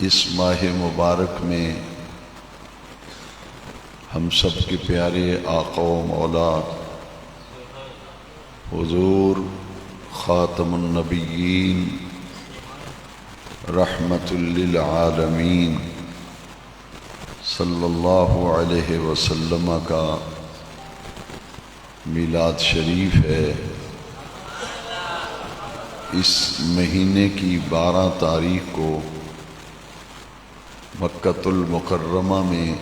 اس ماہ مبارک میں ہم سب کے پیارے آقا و مولا حضور خاتم النبیین رحمت للعالمین صلی اللہ علیہ وسلم کا میلاد شریف ہے۔ اس مہینے کی 12 تاریخ کو مکۃ المکرمہ میں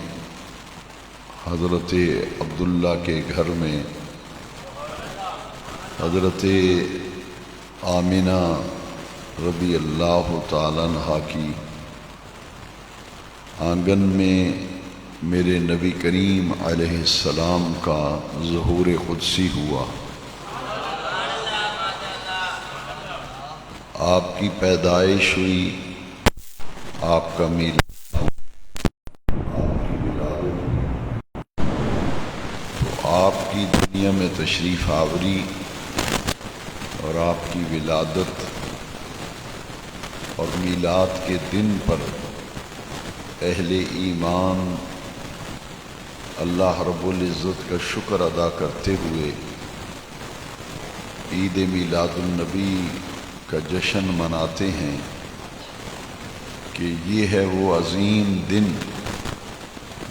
حضرت عبداللہ کے گھر میں حضرت آمنہ رضی اللہ تعالیٰ عنہا کی آنگن میں میرے نبی کریم علیہ السلام کا ظہور قدسی ہوا۔ آپ کی پیدائش ہوئی، آپ کا میلاد، آپ کی دنیا میں تشریف آوری اور آپ کی ولادت اور میلاد کے دن پر اہل ایمان اللہ رب العزت کا شکر ادا کرتے ہوئے عید میلاد النبی کا جشن مناتے ہیں کہ یہ ہے وہ عظیم دن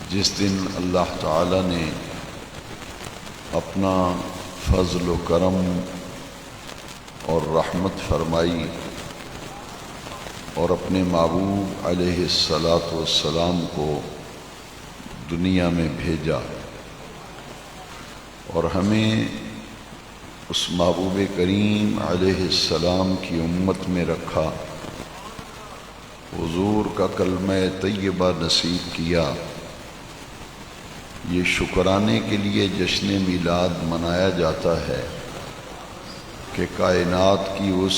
جس دن اللہ تعالی نے اپنا فضل و کرم اور رحمت فرمائی اور اپنے محبوب علیہ السلام کو دنیا میں بھیجا اور ہمیں اس محبوب کریم علیہ السلام کی امت میں رکھا، حضور کا کلمہ طیبہ نصیب کیا۔ یہ شکرانے کے لیے جشن میلاد منایا جاتا ہے کہ کائنات کی اس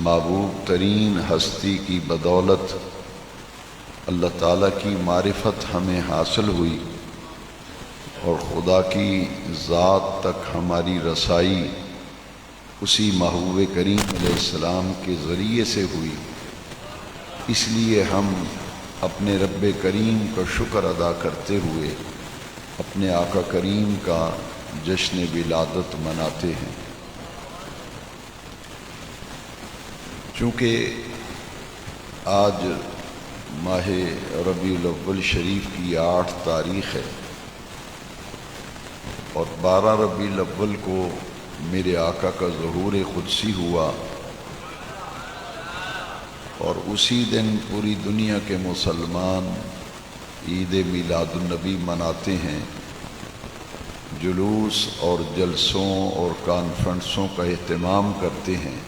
محبوب ترین ہستی کی بدولت اللہ تعالیٰ کی معرفت ہمیں حاصل ہوئی اور خدا کی ذات تک ہماری رسائی اسی محبوب کریم علیہ السلام کے ذریعے سے ہوئی۔ اس لیے ہم اپنے رب کریم کا شکر ادا کرتے ہوئے اپنے آقا کریم کا جشن ولادت مناتے ہیں۔ چونکہ آج ماہ ربیع الاول شریف کی 8 تاریخ ہے اور 12 ربیع الاول کو میرے آقا کا ظہور قدسی ہوا اور اسی دن پوری دنیا کے مسلمان عید میلاد النبی مناتے ہیں، جلوس اور جلسوں اور کانفرنسوں کا اہتمام کرتے ہیں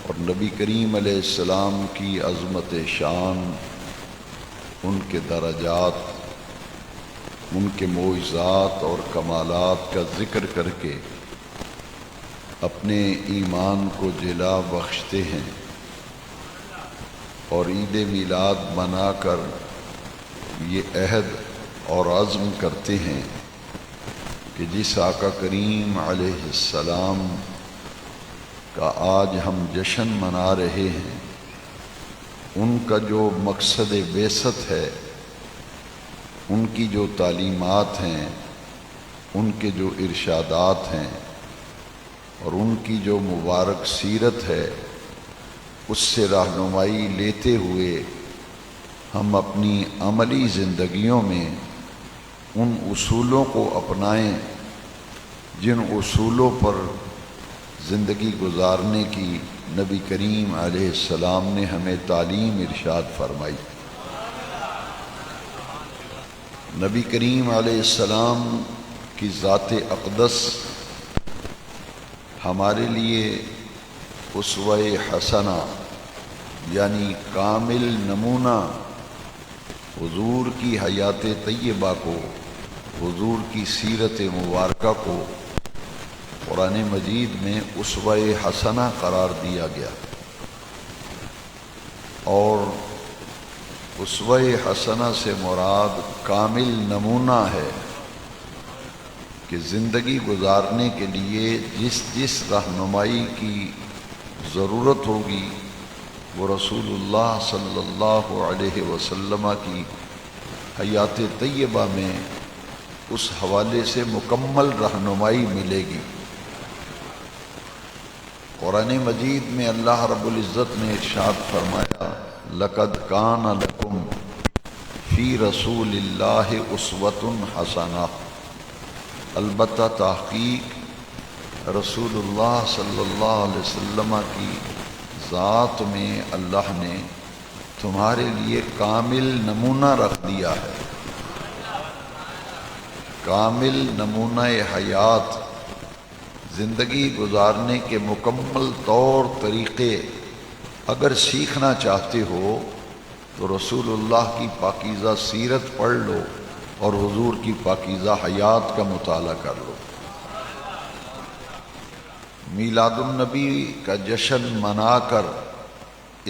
اور نبی کریم علیہ السلام کی عظمت شان، ان کے درجات، ان کے معجزات اور کمالات کا ذکر کر کے اپنے ایمان کو جلا بخشتے ہیں اور عید میلاد منا کر یہ عہد اور عزم کرتے ہیں کہ جس آقا کریم علیہ السلام کا آج ہم جشن منا رہے ہیں، ان کا جو مقصد بعثت ہے، ان کی جو تعلیمات ہیں، ان کے جو ارشادات ہیں اور ان کی جو مبارک سیرت ہے، اس سے رہنمائی لیتے ہوئے ہم اپنی عملی زندگیوں میں ان اصولوں کو اپنائیں جن اصولوں پر زندگی گزارنے کی نبی کریم علیہ السلام نے ہمیں تعلیم ارشاد فرمائی۔ نبی کریم علیہ السلام کی ذات اقدس ہمارے لیے اسوہ حسنہ یعنی کامل نمونہ، حضور کی حیات طیبہ کو، حضور کی سیرت مبارکہ کو قرآن مجید میں اسوہ حسنہ قرار دیا گیا اور اسوہ حسنہ سے مراد کامل نمونہ ہے کہ زندگی گزارنے کے لیے جس رہنمائی کی ضرورت ہوگی وہ رسول اللہ صلی اللہ علیہ وسلم کی حیات طیبہ میں اس حوالے سے مکمل رہنمائی ملے گی۔ قرآن مجید میں اللہ رب العزت نے ارشاد فرمایا لَقَدْ كَانَ لَكُمْ فِي رَسُولِ اللَّهِ أُسْوَةٌ حَسَنَةٌ، البتہ تحقیق رسول اللہ صلی اللہ علیہ وسلم کی ذات میں اللہ نے تمہارے لیے کامل نمونہ رکھ دیا ہے۔ کامل نمونہ حیات، زندگی گزارنے کے مکمل طور طریقے اگر سیکھنا چاہتے ہو تو رسول اللہ کی پاکیزہ سیرت پڑھ لو اور حضور کی پاکیزہ حیات کا مطالعہ کر لو۔ میلاد النبی کا جشن منا کر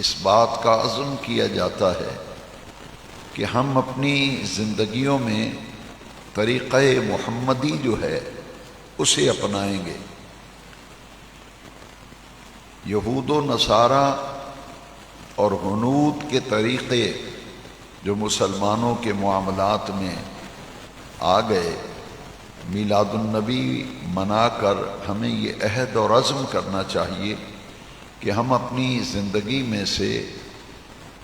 اس بات کا عزم کیا جاتا ہے کہ ہم اپنی زندگیوں میں طریقہ محمدی جو ہے اسے اپنائیں گے۔ یہود و نصارہ اور ہنود کے طریقے جو مسلمانوں کے معاملات میں آ گئے، میلاد النبی منا کر ہمیں یہ عہد اور عزم کرنا چاہیے کہ ہم اپنی زندگی میں سے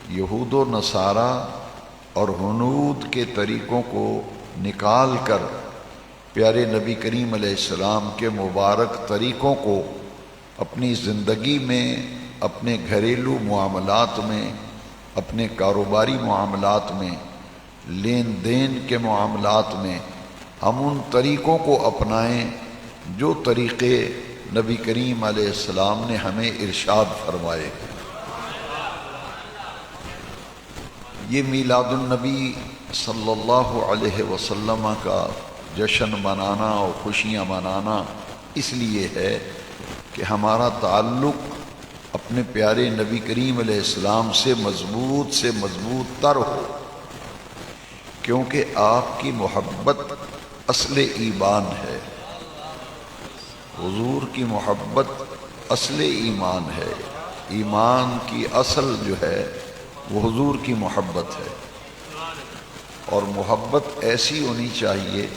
یہود و نصارہ اور ہنود کے طریقوں کو نکال کر پیارے نبی کریم علیہ السلام کے مبارک طریقوں کو اپنی زندگی میں، اپنے گھریلو معاملات میں، اپنے کاروباری معاملات میں، لین دین کے معاملات میں ہم ان طریقوں کو اپنائیں جو طریقے نبی کریم علیہ السلام نے ہمیں ارشاد فرمائے۔ یہ میلاد النبی صلی اللہ علیہ وسلم کا جشن منانا اور خوشیاں منانا اس لیے ہے کہ ہمارا تعلق اپنے پیارے نبی کریم علیہ السلام سے مضبوط تر ہو، کیونکہ آپ کی محبت اصل ایمان ہے، حضور کی محبت اصل ایمان ہے۔ ایمان کی اصل جو ہے وہ حضور کی محبت ہے، اور محبت ایسی ہونی چاہیے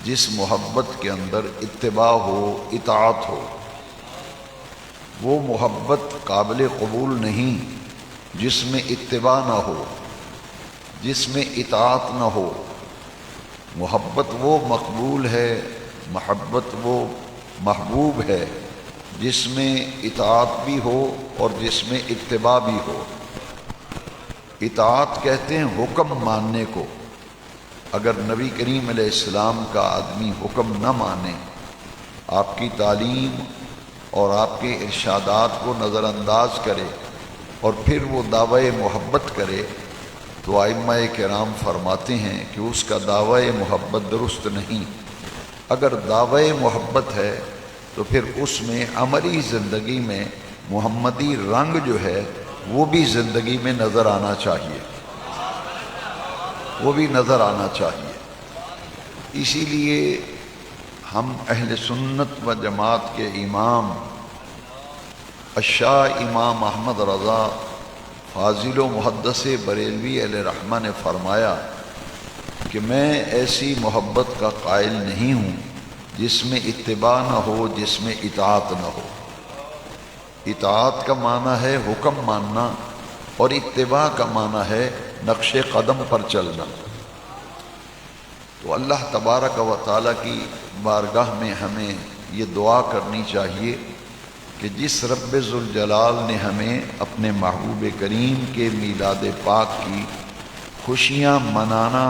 جس محبت کے اندر اتباع ہو، اطاعت ہو۔ وہ محبت قابل قبول نہیں جس میں اتباع نہ ہو، جس میں اطاعت نہ ہو۔ محبت وہ مقبول ہے، محبت وہ محبوب ہے جس میں اطاعت بھی ہو اور جس میں اتباع بھی ہو۔ اطاعت کہتے ہیں حکم ماننے کو۔ اگر نبی کریم علیہ السلام کا آدمی حکم نہ مانے، آپ کی تعلیم اور آپ کے ارشادات کو نظر انداز کرے اور پھر وہ دعوی محبت کرے، تو ائمہ کرام فرماتے ہیں کہ اس کا دعوی محبت درست نہیں۔ اگر دعوی محبت ہے تو پھر اس میں عملی زندگی میں محمدی رنگ جو ہے وہ بھی زندگی میں نظر آنا چاہیے، وہ بھی نظر آنا چاہیے۔ اسی لیے ہم اہل سنت و جماعت کے امام الشاہ امام احمد رضا فاضل و محدث بریلوی علیہ رحمہ نے فرمایا کہ میں ایسی محبت کا قائل نہیں ہوں جس میں اتباع نہ ہو، جس میں اطاعت نہ ہو۔ اطاعت کا معنی ہے حکم ماننا، اور اتباع کا معنی ہے نقش قدم پر چلنا۔ تو اللہ تبارک و تعالیٰ کی بارگاہ میں ہمیں یہ دعا کرنی چاہیے کہ جس رب ذوالجلال نے ہمیں اپنے محبوب کریم کے میلاد پاک کی خوشیاں منانا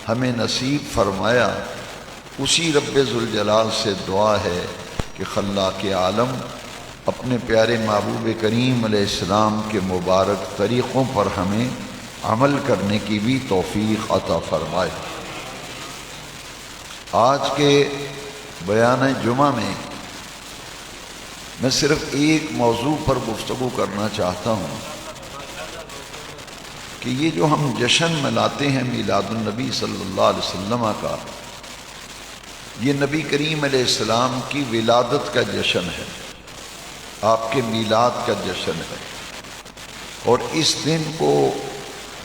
ہمیں نصیب فرمایا، اسی رب ذوالجلال سے دعا ہے کہ خلاق عالم اپنے پیارے محبوب کریم علیہ السلام کے مبارک طریقوں پر ہمیں عمل کرنے کی بھی توفیق عطا فرمائے۔ آج کے بیان جمعہ میں صرف ایک موضوع پر گفتگو کرنا چاہتا ہوں کہ یہ جو ہم جشن مناتے ہیں میلاد النبی صلی اللہ علیہ وسلم کا، یہ نبی کریم علیہ السلام کی ولادت کا جشن ہے، آپ کے میلاد کا جشن ہے۔ اور اس دن کو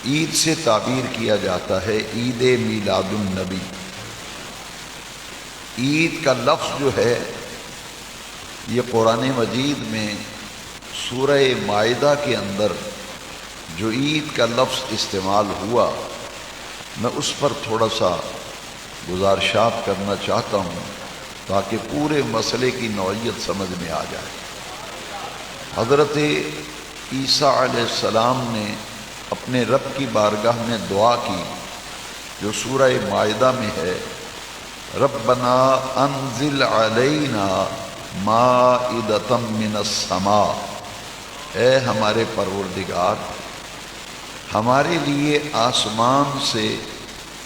عید سے تعبیر کیا جاتا ہے عید میلاد النبی۔ عید کا لفظ جو ہے یہ قرآن مجید میں سورہ مائدہ کے اندر جو عید کا لفظ استعمال ہوا، میں اس پر تھوڑا سا گزارشات کرنا چاہتا ہوں تاکہ پورے مسئلے کی نوعیت سمجھ میں آ جائے۔ حضرت عیسیٰ علیہ السلام نے اپنے رب کی بارگاہ میں دعا کی جو سورہ مائدہ میں ہے، ربنا انزل علینا مائدۃ من السماء، اے ہمارے پروردگار ہمارے لیے آسمان سے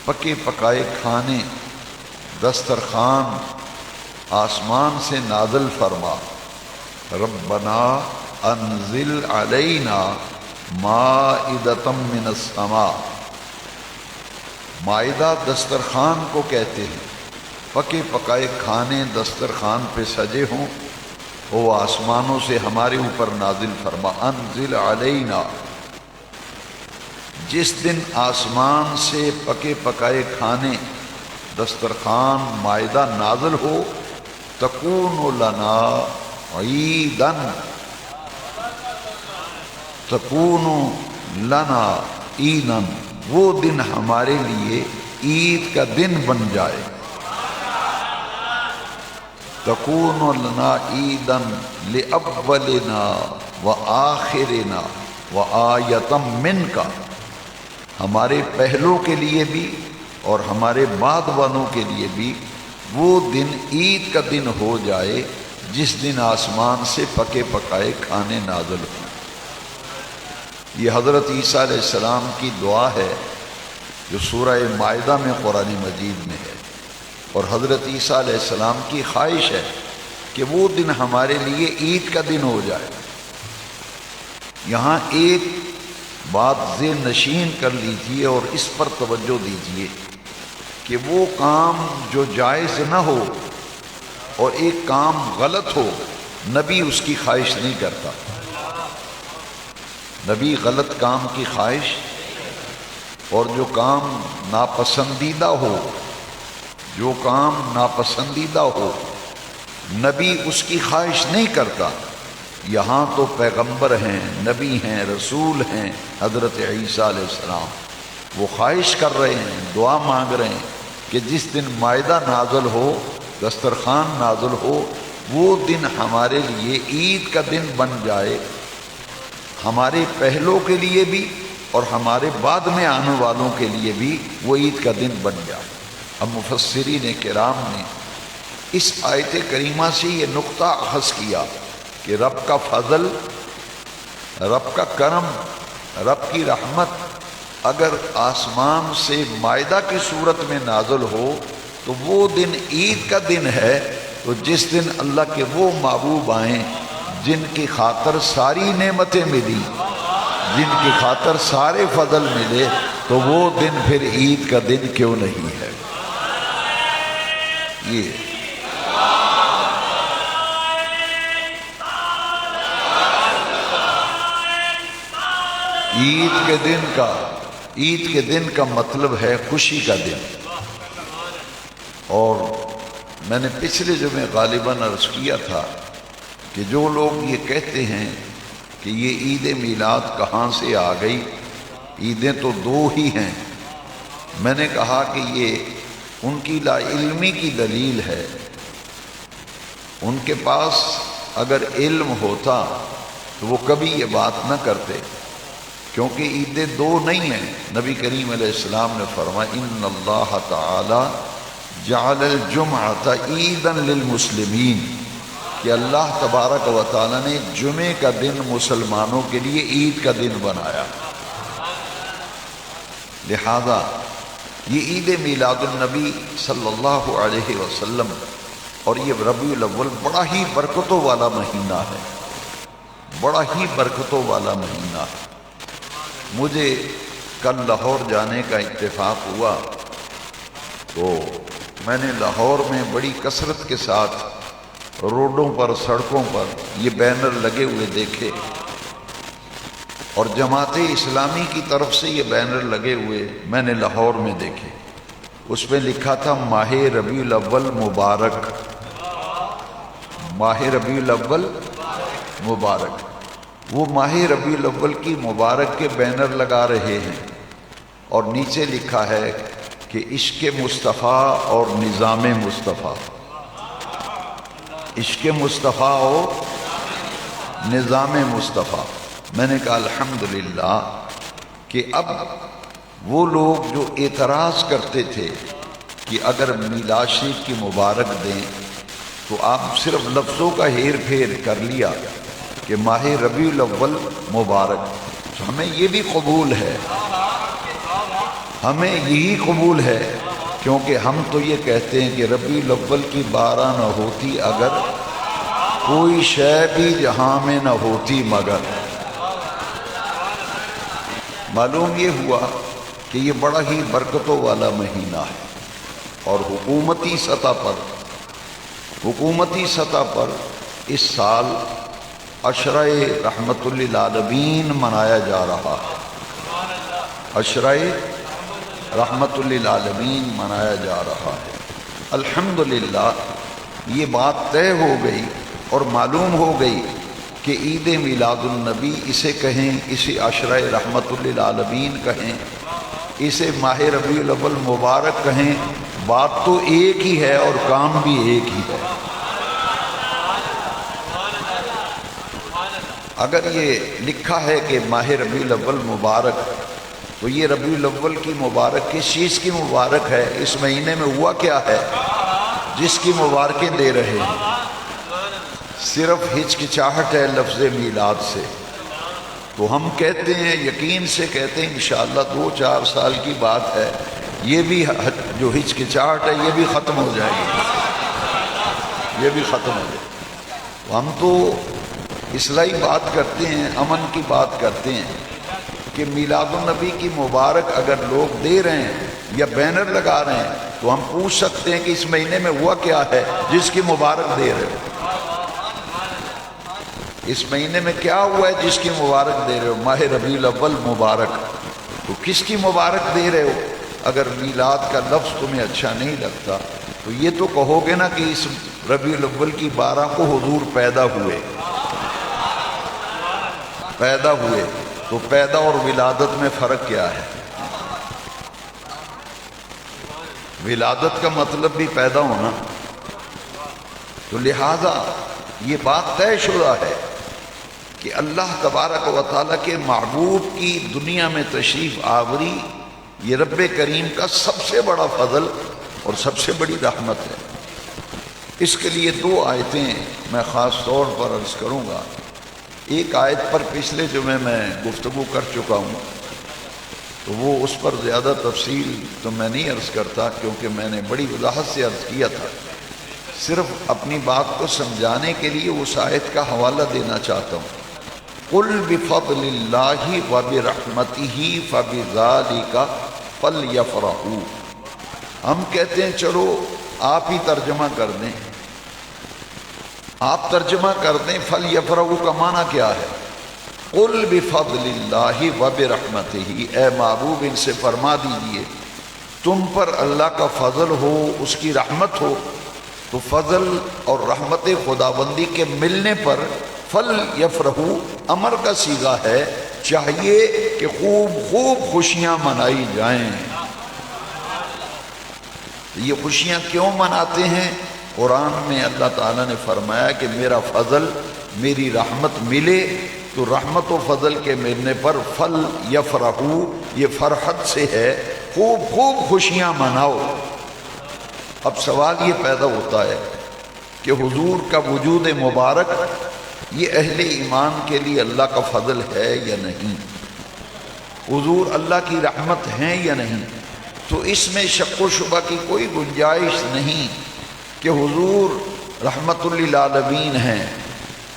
پکے پکائے کھانے، دسترخوان آسمان سے نازل فرما۔ ربنا انزل علینا مائدۃ من السماء، مائدہ دسترخوان کو کہتے ہیں، پکے پکائے کھانے دسترخوان پہ سجے ہوں، وہ آسمانوں سے ہمارے اوپر نازل فرما۔ انزل علینا، جس دن آسمان سے پکے پکائے کھانے دسترخوان مائدہ نازل ہو، تکون لنا عیدن، تکون لنا عیدن، وہ دن ہمارے لیے عید کا دن بن جائے۔ تکون لنا عیدن لأولنا وآخرنا وآیۃ منک، ہمارے پہلوں کے لیے بھی اور ہمارے بعد والوں کے لیے بھی وہ دن عید کا دن ہو جائے جس دن آسمان سے پکے پکائے کھانے نازل ہوں۔ یہ حضرت عیسیٰ علیہ السلام کی دعا ہے جو سورہ مائدہ میں قرآن مجید میں ہے، اور حضرت عیسیٰ علیہ السلام کی خواہش ہے کہ وہ دن ہمارے لیے عید کا دن ہو جائے۔ یہاں ایک بات ذہن نشین کر لیجیے اور اس پر توجہ دیجیے کہ وہ کام جو جائز نہ ہو اور ایک کام غلط ہو، نبی اس کی خواہش نہیں کرتا۔ نبی غلط کام کی خواہش، اور جو کام ناپسندیدہ ہو، جو کام ناپسندیدہ ہو، نبی اس کی خواہش نہیں کرتا۔ یہاں تو پیغمبر ہیں، نبی ہیں، رسول ہیں حضرت عیسیٰ علیہ السلام، وہ خواہش کر رہے ہیں، دعا مانگ رہے ہیں کہ جس دن مائدہ نازل ہو، دسترخوان نازل ہو، وہ دن ہمارے لیے عید کا دن بن جائے، ہمارے پہلوں کے لیے بھی اور ہمارے بعد میں آنے والوں کے لیے بھی وہ عید کا دن بن جائے۔ اب مفسرین کرام نے اس آیت کریمہ سے یہ نقطہ اخذ کیا کہ رب کا فضل، رب کا کرم، رب کی رحمت اگر آسمان سے مائدہ کی صورت میں نازل ہو تو وہ دن عید کا دن ہے، تو جس دن اللہ کے وہ محبوب آئیں جن کی خاطر ساری نعمتیں ملی، جن کی خاطر سارے فضل ملے، تو وہ دن پھر عید کا دن کیوں نہیں ہے؟ یہ عید کے دن کا مطلب ہے خوشی کا دن۔ اور میں نے پچھلے جمعے غالباً عرض کیا تھا کہ جو لوگ یہ کہتے ہیں کہ یہ عید میلاد کہاں سے آ گئی، عیدیں تو دو ہی ہیں، میں نے کہا کہ یہ ان کی لا علمی کی دلیل ہے۔ ان کے پاس اگر علم ہوتا تو وہ کبھی یہ بات نہ کرتے، کیونکہ عیدیں دو نہیں ہیں۔ نبی کریم علیہ السلام نے فرمایا ان اللہ تعالی جعل الجمعۃ عیدا للمسلمین، کہ اللہ تبارک و تعالی نے جمعے کا دن مسلمانوں کے لیے عید کا دن بنایا۔ لہذا یہ عید میلاد النبی صلی اللہ علیہ وسلم اور یہ ربیع الاول بڑا ہی برکتوں والا مہینہ ہے، بڑا ہی برکتوں والا مہینہ ہے۔ مجھے کل لاہور جانے کا اتفاق ہوا تو میں نے لاہور میں بڑی کثرت کے ساتھ روڈوں پر، سڑکوں پر یہ بینر لگے ہوئے دیکھے اور جماعت اسلامی کی طرف سے یہ بینر لگے ہوئے میں نے لاہور میں دیکھے، اس پہ لکھا تھا ماہ ربیع الاول مبارک، ماہ ربیع الاول مبارک۔ وہ ماہ ربیع الاول کی مبارک کے بینر لگا رہے ہیں اور نیچے لکھا ہے کہ عشق مصطفیٰ اور نظام مصطفیٰ، عشق مصطفیٰ اور نظام مصطفیٰ۔ میں نے کہا الحمدللہ کہ اب وہ لوگ جو اعتراض کرتے تھے کہ اگر میلاد شریف کی مبارک دیں تو آپ صرف لفظوں کا ہیر پھیر کر لیا کہ ماہ ربیع الاول مبارک، تو ہمیں یہ بھی قبول ہے، ہمیں یہی قبول ہے، کیونکہ ہم تو یہ کہتے ہیں کہ ربیع الاول کی 12 نہ ہوتی اگر، کوئی شے بھی جہاں میں نہ ہوتی مگر۔ معلوم یہ ہوا کہ یہ بڑا ہی برکتوں والا مہینہ ہے، اور حکومتی سطح پر اس سال عشرہ رحمت للعالمین منایا جا رہا ہے، عشرہ رحمت للعالمین منایا جا رہا ہے۔ الحمدللہ یہ بات طے ہو گئی اور معلوم ہو گئی کہ عید میلاد النبی اسے کہیں، اسے عشرہ رحمت للعالمین کہیں، اسے ماہ ربیع الاول مبارک کہیں، بات تو ایک ہی ہے اور کام بھی ایک ہی ہے۔ اگر یہ لکھا ہے کہ ماہ ربیع الاول مبارک، تو یہ ربیع الاول کی مبارک کس چیز کی مبارک ہے؟ اس مہینے میں ہوا کیا ہے جس کی مبارکیں دے رہے ہیں؟ صرف ہچکچاہٹ ہے لفظ میلاد سے، تو ہم کہتے ہیں، یقین سے کہتے ہیں انشاءاللہ 2-4 سال کی بات ہے، یہ بھی جو ہچکچاہٹ ہے یہ بھی ختم ہو جائے گی، یہ بھی ختم ہو جائے گی۔ ہم تو اصلاحی بات کرتے ہیں، امن کی بات کرتے ہیں کہ میلاد النبی کی مبارک اگر لوگ دے رہے ہیں یا بینر لگا رہے ہیں تو ہم پوچھ سکتے ہیں کہ اس مہینے میں ہوا کیا ہے جس کی مبارک دے رہے ہو؟ اس مہینے میں کیا ہوا ہے جس کی مبارک دے رہے ہو؟ ماہ ربیع الاول مبارک، تو کس کی مبارک دے رہے ہو؟ اگر میلاد کا لفظ تمہیں اچھا نہیں لگتا تو یہ تو کہو گے نا کہ اس ربیع الاول کی 12 کو حضور پیدا ہوئے، تو پیدا اور ولادت میں فرق کیا ہے؟ ولادت کا مطلب بھی پیدا ہونا، تو لہذا یہ بات طے شدہ ہے کہ اللہ تبارک و تعالیٰ کے محبوب کی دنیا میں تشریف آوری یہ رب کریم کا سب سے بڑا فضل اور سب سے بڑی رحمت ہے۔ اس کے لیے 2 آیتیں میں خاص طور پر عرض کروں گا۔ ایک آیت پر پچھلے جمعے میں گفتگو کر چکا ہوں، تو وہ اس پر زیادہ تفصیل تو میں نہیں عرض کرتا کیونکہ میں نے بڑی وضاحت سے عرض کیا تھا، صرف اپنی بات کو سمجھانے کے لیے اس آیت کا حوالہ دینا چاہتا ہوں۔ قُلْ بِفَضْلِ اللَّهِ وَبِرَحْمَتِهِ فَبِذَلِكَ فَلْيَفْرَحُوا۔ ہم کہتے ہیں چلو آپ ہی ترجمہ کر دیں، آپ ترجمہ کر دیں، فَلْيَفْرَحُوا کا معنی کیا ہے؟ قُلْ بِفَضْلِ اللَّهِ وَبِرَحْمَتِهِ، اے محبوب ان سے فرما دیجئے تم پر اللہ کا فضل ہو، اس کی رحمت ہو، تو فضل اور رحمت خداوندی کے ملنے پر فل یفرحو امر کا صیغہ ہے، چاہیے کہ خوب خوب خوشیاں منائی جائیں۔ یہ خوشیاں کیوں مناتے ہیں؟ قرآن میں اللہ تعالیٰ نے فرمایا کہ میرا فضل، میری رحمت ملے تو رحمت و فضل کے ملنے پر فل یفرحو، یہ فرحت سے ہے، خوب خوب خوشیاں مناؤ۔ اب سوال یہ پیدا ہوتا ہے کہ حضور کا وجود مبارک یہ اہل ایمان کے لیے اللہ کا فضل ہے یا نہیں؟ حضور اللہ کی رحمت ہیں یا نہیں؟ تو اس میں شک و شبہ کی کوئی گنجائش نہیں کہ حضور رحمت للعالمین ہیں،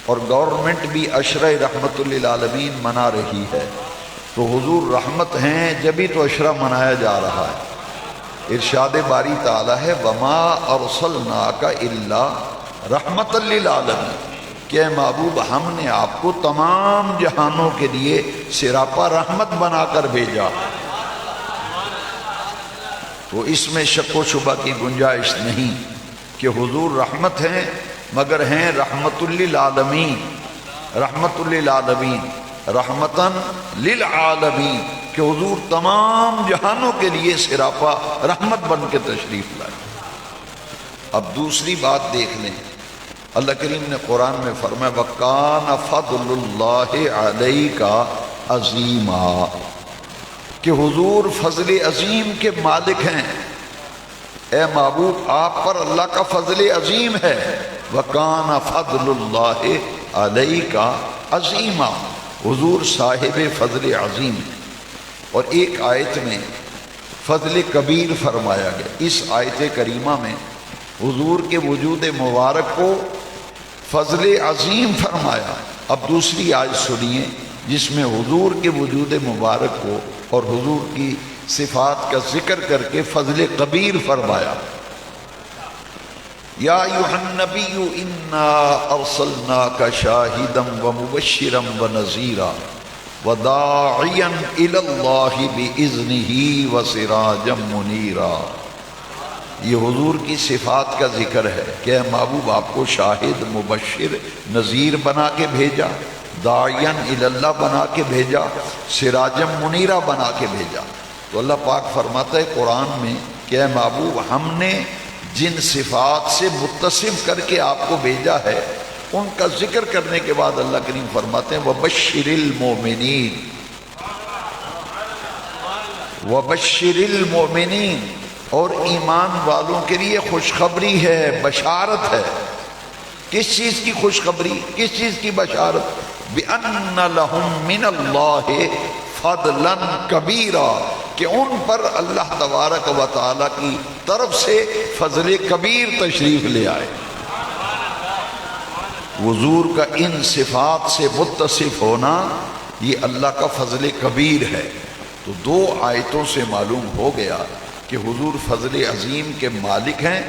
اور گورنمنٹ بھی عشرہ رحمت للعالمین منا رہی ہے، تو حضور رحمت ہیں جبھی تو عشرہ منایا جا رہا ہے۔ ارشاد باری تعالیٰ ہے وَمَا أَرْسَلْنَاكَ إِلَّا رَحْمَةً لِلْعَالَمِينَ، کہ اے محبوب ہم نے آپ کو تمام جہانوں کے لیے سراپا رحمت بنا کر بھیجا، تو اس میں شک و شبہ کی گنجائش نہیں کہ حضور رحمت ہیں، مگر ہیں رحمت للعالمین، رحمت للعالمین، رحمتاً للعالمین، کہ حضور تمام جہانوں کے لیے سراپا رحمت بن کے تشریف لائے۔ اب دوسری بات دیکھ لیں، اللہ کریم نے قرآن میں فرمایا وَكَانَ فَضْلُ اللَّهِ عَلَيْكَ عَظِيمًا، کہ حضور فضل عظیم کے مالک ہیں۔ اے محبوب آپ پر اللہ کا فضل عظیم ہے۔ وَكَانَ فَضْلُ اللَّهِ عَلَيْكَ عَظِيمًا، حضور صاحب فضل عظیم ہے۔ اور ایک آیت میں فضل کبیر فرمایا گیا، اس آیت کریمہ میں حضور کے وجود مبارک کو فضل عظیم فرمایا۔ اب دوسری آیت سنیے جس میں حضور کے وجود مبارک کو اور حضور کی صفات کا ذکر کر کے فضل کبیر فرمایا۔ یا ایھا النبی انا ارسلناک شاہدا ومبشرا ونذیرا وداعیا الی اللہ باذنہ وسراجا منیرا۔ یہ حضور کی صفات کا ذکر ہے کہ اے محبوب آپ کو شاہد، مبشر، نذیر بنا کے بھیجا، داعیا الی اللہ بنا کے بھیجا، سراجا منیرا بنا کے بھیجا۔ تو اللہ پاک فرماتا ہے قرآن میں کہ اے محبوب ہم نے جن صفات سے متصف کر کے آپ کو بھیجا ہے ان کا ذکر کرنے کے بعد اللہ کریم فرماتے ہیں وَبَشِّرِ الْمُؤْمِنِينَ، وَبَشِّرِ الْمُؤْمِنِينَ، اور ایمان والوں کے لیے خوشخبری ہے، بشارت ہے۔ کس چیز کی خوشخبری، کس چیز کی بشارت؟ بِأَنَّ لَهُم مِّنَ اللَّهِ فَضْلًا كَبِيرًا، کہ ان پر اللہ تبارک و تعالیٰ کی طرف سے فضل کبیر تشریف لے آئے۔ حضور کا ان صفات سے متصف ہونا یہ اللہ کا فضل کبیر ہے۔ تو دو آیتوں سے معلوم ہو گیا کہ حضور فضل عظیم کے مالک ہیں،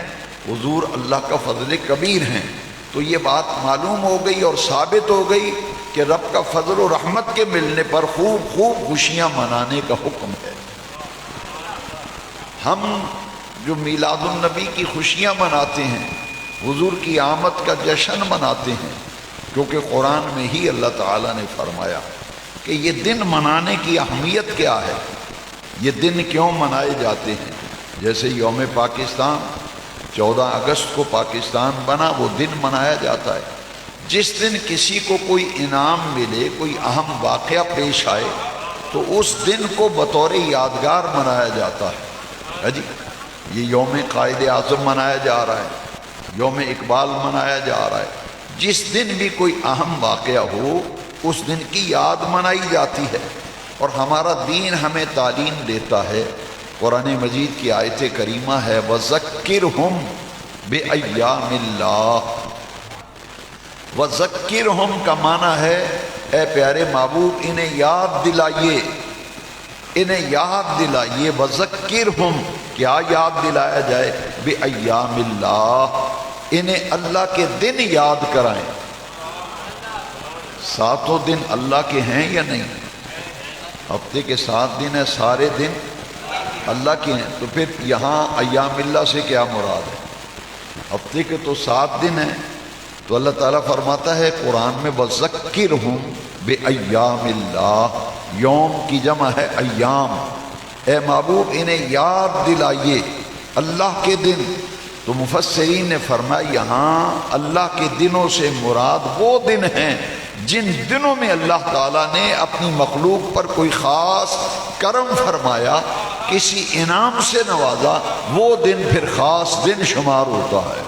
حضور اللہ کا فضل کبیر ہیں۔ تو یہ بات معلوم ہو گئی اور ثابت ہو گئی کہ رب کا فضل و رحمت کے ملنے پر خوب خوب خوشیاں منانے کا حکم ہے۔ ہم جو میلاد النبی کی خوشیاں مناتے ہیں، حضور کی آمد کا جشن مناتے ہیں، کیونکہ قرآن میں ہی اللہ تعالیٰ نے فرمایا کہ یہ دن منانے کی اہمیت کیا ہے، یہ دن کیوں منائے جاتے ہیں۔ جیسے یوم پاکستان 14 اگست کو پاکستان بنا، وہ دن منایا جاتا ہے۔ جس دن کسی کو کوئی انعام ملے، کوئی اہم واقعہ پیش آئے، تو اس دن کو بطور یادگار منایا جاتا ہے۔ جی یہ یوم قائد اعظم منایا جا رہا ہے، یوم اقبال منایا جا رہا ہے۔ جس دن بھی کوئی اہم واقعہ ہو اس دن کی یاد منائی جاتی ہے، اور ہمارا دین ہمیں تعلیم دیتا ہے۔ قرآن مجید کی آیت کریمہ ہے وَذَكِّرْهُمْ بِأَيَّامِ اللَّهِ، وَذَكِّرْهُمْ کا معنی ہے اے پیارے محبوب انہیں یاد دلائیے، انہیں یاد دلائیے۔ وَذَكِّرْهُمْ، کیا یاد دلایا جائے؟ بِأَيَّامِ اللَّهِ، انہیں اللہ کے دن یاد کرائیں۔ ساتوں دن اللہ کے ہیں یا نہیں؟ ہفتے کے 7 دن ہیں، سارے دن اللہ کے ہیں۔ تو پھر یہاں ایام اللہ سے کیا مراد ہے؟ ہفتے کے تو 7 دن ہیں۔ تو اللہ تعالیٰ فرماتا ہے قرآن میں وَذَكِّرْهُمْ بِأَيَّامِ اللَّهِ، یوم کی جمع ہے ایام۔ اے محبوب انہیں یاد دلائیے اللہ کے دن۔ تو مفسرین نے فرمایا یہاں اللہ کے دنوں سے مراد وہ دن ہیں جن دنوں میں اللہ تعالیٰ نے اپنی مخلوق پر کوئی خاص کرم فرمایا، کسی انعام سے نوازا، وہ دن پھر خاص دن شمار ہوتا ہے،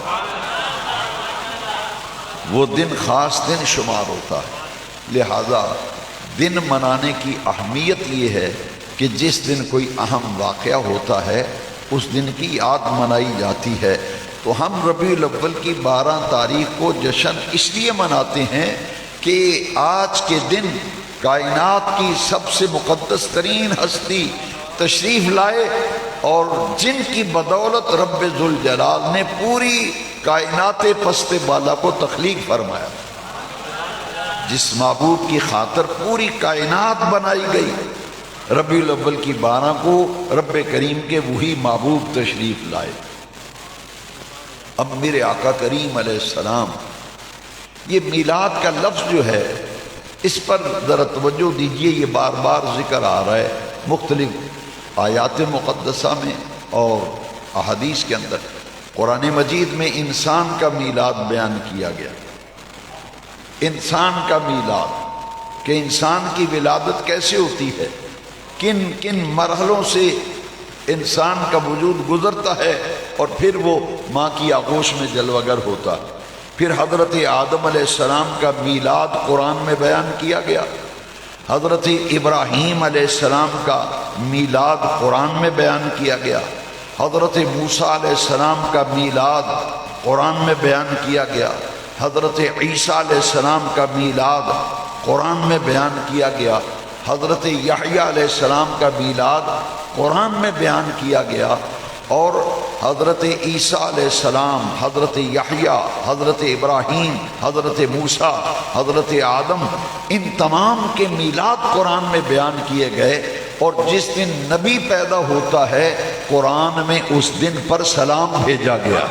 وہ دن خاص دن شمار ہوتا ہے۔ لہذا دن منانے کی اہمیت یہ ہے کہ جس دن کوئی اہم واقعہ ہوتا ہے اس دن کی یاد منائی جاتی ہے۔ تو ہم ربیع الاول کی 12 تاریخ کو جشن اس لیے مناتے ہیں کہ آج کے دن کائنات کی سب سے مقدس ترین ہستی تشریف لائے، اور جن کی بدولت رب ذوالجلال نے پوری کائنات پست بالا کو تخلیق فرمایا۔ جس معبود کی خاطر پوری کائنات بنائی گئی، ربیع الاول کی 12 کو رب کریم کے وہی معبود تشریف لائے۔ اب میرے آقا کریم علیہ السلام، یہ میلاد کا لفظ جو ہے اس پر ذرا توجہ دیجئے، یہ بار بار ذکر آ رہا ہے مختلف آیات مقدسہ میں اور احادیث کے اندر۔ قرآن مجید میں انسان کا میلاد بیان کیا گیا، انسان کا میلاد، کہ انسان کی ولادت کیسے ہوتی ہے، کن کن مرحلوں سے انسان کا وجود گزرتا ہے اور پھر وہ ماں کی آغوش میں جلوہ گر ہوتا ہے۔ پھر حضرت آدم علیہ السلام کا میلاد قرآن میں بیان کیا گیا، حضرت ابراہیم علیہ السلام کا میلاد قرآن میں بیان کیا گیا، حضرت موسیٰ علیہ السلام کا میلاد قرآن میں بیان کیا گیا، حضرت عیسیٰ علیہ السلام کا میلاد قرآن میں بیان کیا گیا، حضرت یحییٰ علیہ السلام کا میلاد قرآن میں بیان کیا گیا، اور حضرت عیسیٰ علیہ السلام، حضرت یحییٰ، حضرت ابراہیم، حضرت موسیٰ، حضرت آدم، ان تمام کے میلاد قرآن میں بیان کیے گئے۔ اور جس دن نبی پیدا ہوتا ہے قرآن میں اس دن پر سلام بھیجا گیا۔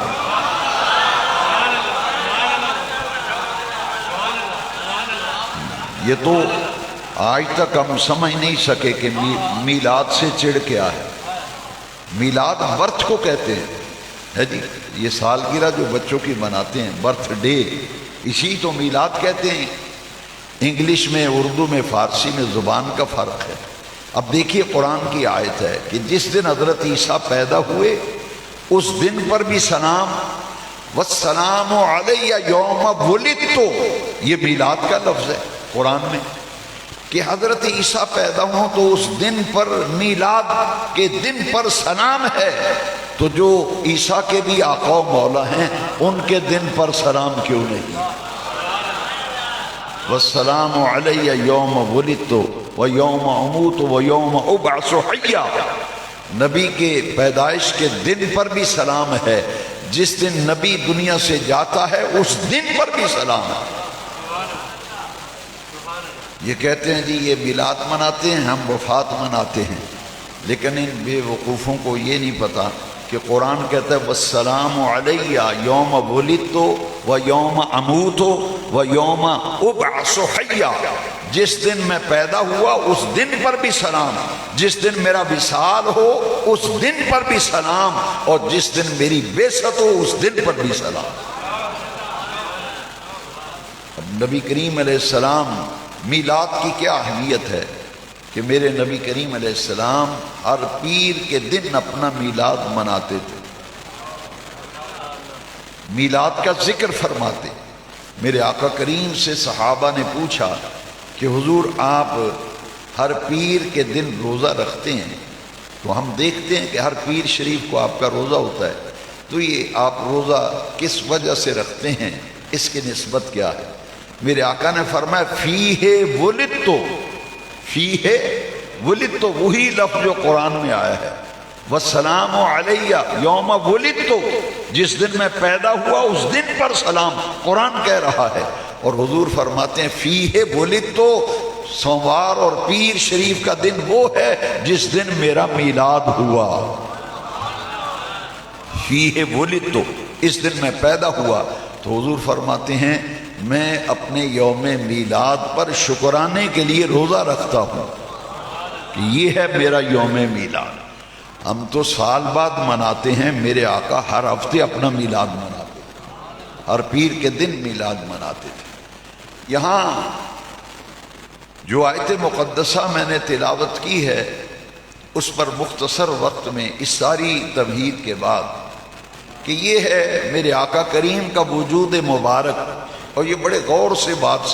یہ تو آج تک ہم سمجھ نہیں سکے کہ میلاد سے چڑ کیا ہے۔ میلاد برتھ کو کہتے ہیں، ہے جی، یہ سالگرہ جو بچوں کی مناتے ہیں، برتھ ڈے، اسی تو میلاد کہتے ہیں۔ انگلش میں، اردو میں، فارسی میں زبان کا فرق ہے۔ اب دیکھیے قرآن کی آیت ہے کہ جس دن حضرت عیسیٰ پیدا ہوئے اس دن پر بھی سلام، والسلام علی یوم ولدت، یہ میلاد کا لفظ ہے قرآن میں، کہ حضرت عیسیٰ پیدا ہوں تو اس دن پر، میلاد کے دن پر سلام ہے۔ تو جو عیسیٰ کے بھی آقا و مولا ہیں ان کے دن پر سلام کیوں نہیں؟ والسلام علی یوم ولدت ویوم اموت ویوم ابعث حیا، نبی کے پیدائش کے دن پر بھی سلام ہے، جس دن نبی دنیا سے جاتا ہے اس دن پر بھی سلام ہے۔ یہ کہتے ہیں جی یہ میلاد مناتے ہیں، ہم وفات مناتے ہیں، لیکن ان بے وقوفوں کو یہ نہیں پتا کہ قرآن کہتا ہے والسلام علی یوم ولدت و یوم اموت و یوم ابعث حیا، جس دن میں پیدا ہوا اس دن پر بھی سلام، جس دن میرا وصال ہو اس دن پر بھی سلام، اور جس دن میری بعثت ہو اس دن پر بھی سلام۔ اب نبی کریم علیہ السلام، میلاد کی کیا اہمیت ہے کہ میرے نبی کریم علیہ السلام ہر پیر کے دن اپنا میلاد مناتے تھے، میلاد کا ذکر فرماتے۔ میرے آقا کریم سے صحابہ نے پوچھا کہ حضور آپ ہر پیر کے دن روزہ رکھتے ہیں، تو ہم دیکھتے ہیں کہ ہر پیر شریف کو آپ کا روزہ ہوتا ہے، تو یہ آپ روزہ کس وجہ سے رکھتے ہیں، اس کی نسبت کیا ہے؟ میرے آقا نے فرمایا فیہ ولدت، فیہ ولدت، وہی لفظ جو قرآن میں آیا ہے، والسلام علی یوم ولدت، جس دن میں پیدا ہوا اس دن پر سلام، قرآن کہہ رہا ہے۔ اور حضور فرماتے ہیں فیہ ولدت، سوموار اور پیر شریف کا دن وہ ہے جس دن میرا میلاد ہوا، فیہ ولدت، اس دن میں پیدا ہوا۔ تو حضور فرماتے ہیں میں اپنے یوم میلاد پر شکرانے کے لیے روزہ رکھتا ہوں کہ یہ ہے میرا یوم میلاد۔ ہم تو سال بعد مناتے ہیں، میرے آقا ہر ہفتے اپنا میلاد مناتے تھے، ہر پیر کے دن میلاد مناتے تھے۔ یہاں جو آیت مقدسہ میں نے تلاوت کی ہے اس پر مختصر وقت میں اس ساری تمہید کے بعد کہ یہ ہے میرے آقا کریم کا وجود مبارک، اور یہ بڑے غور سے بات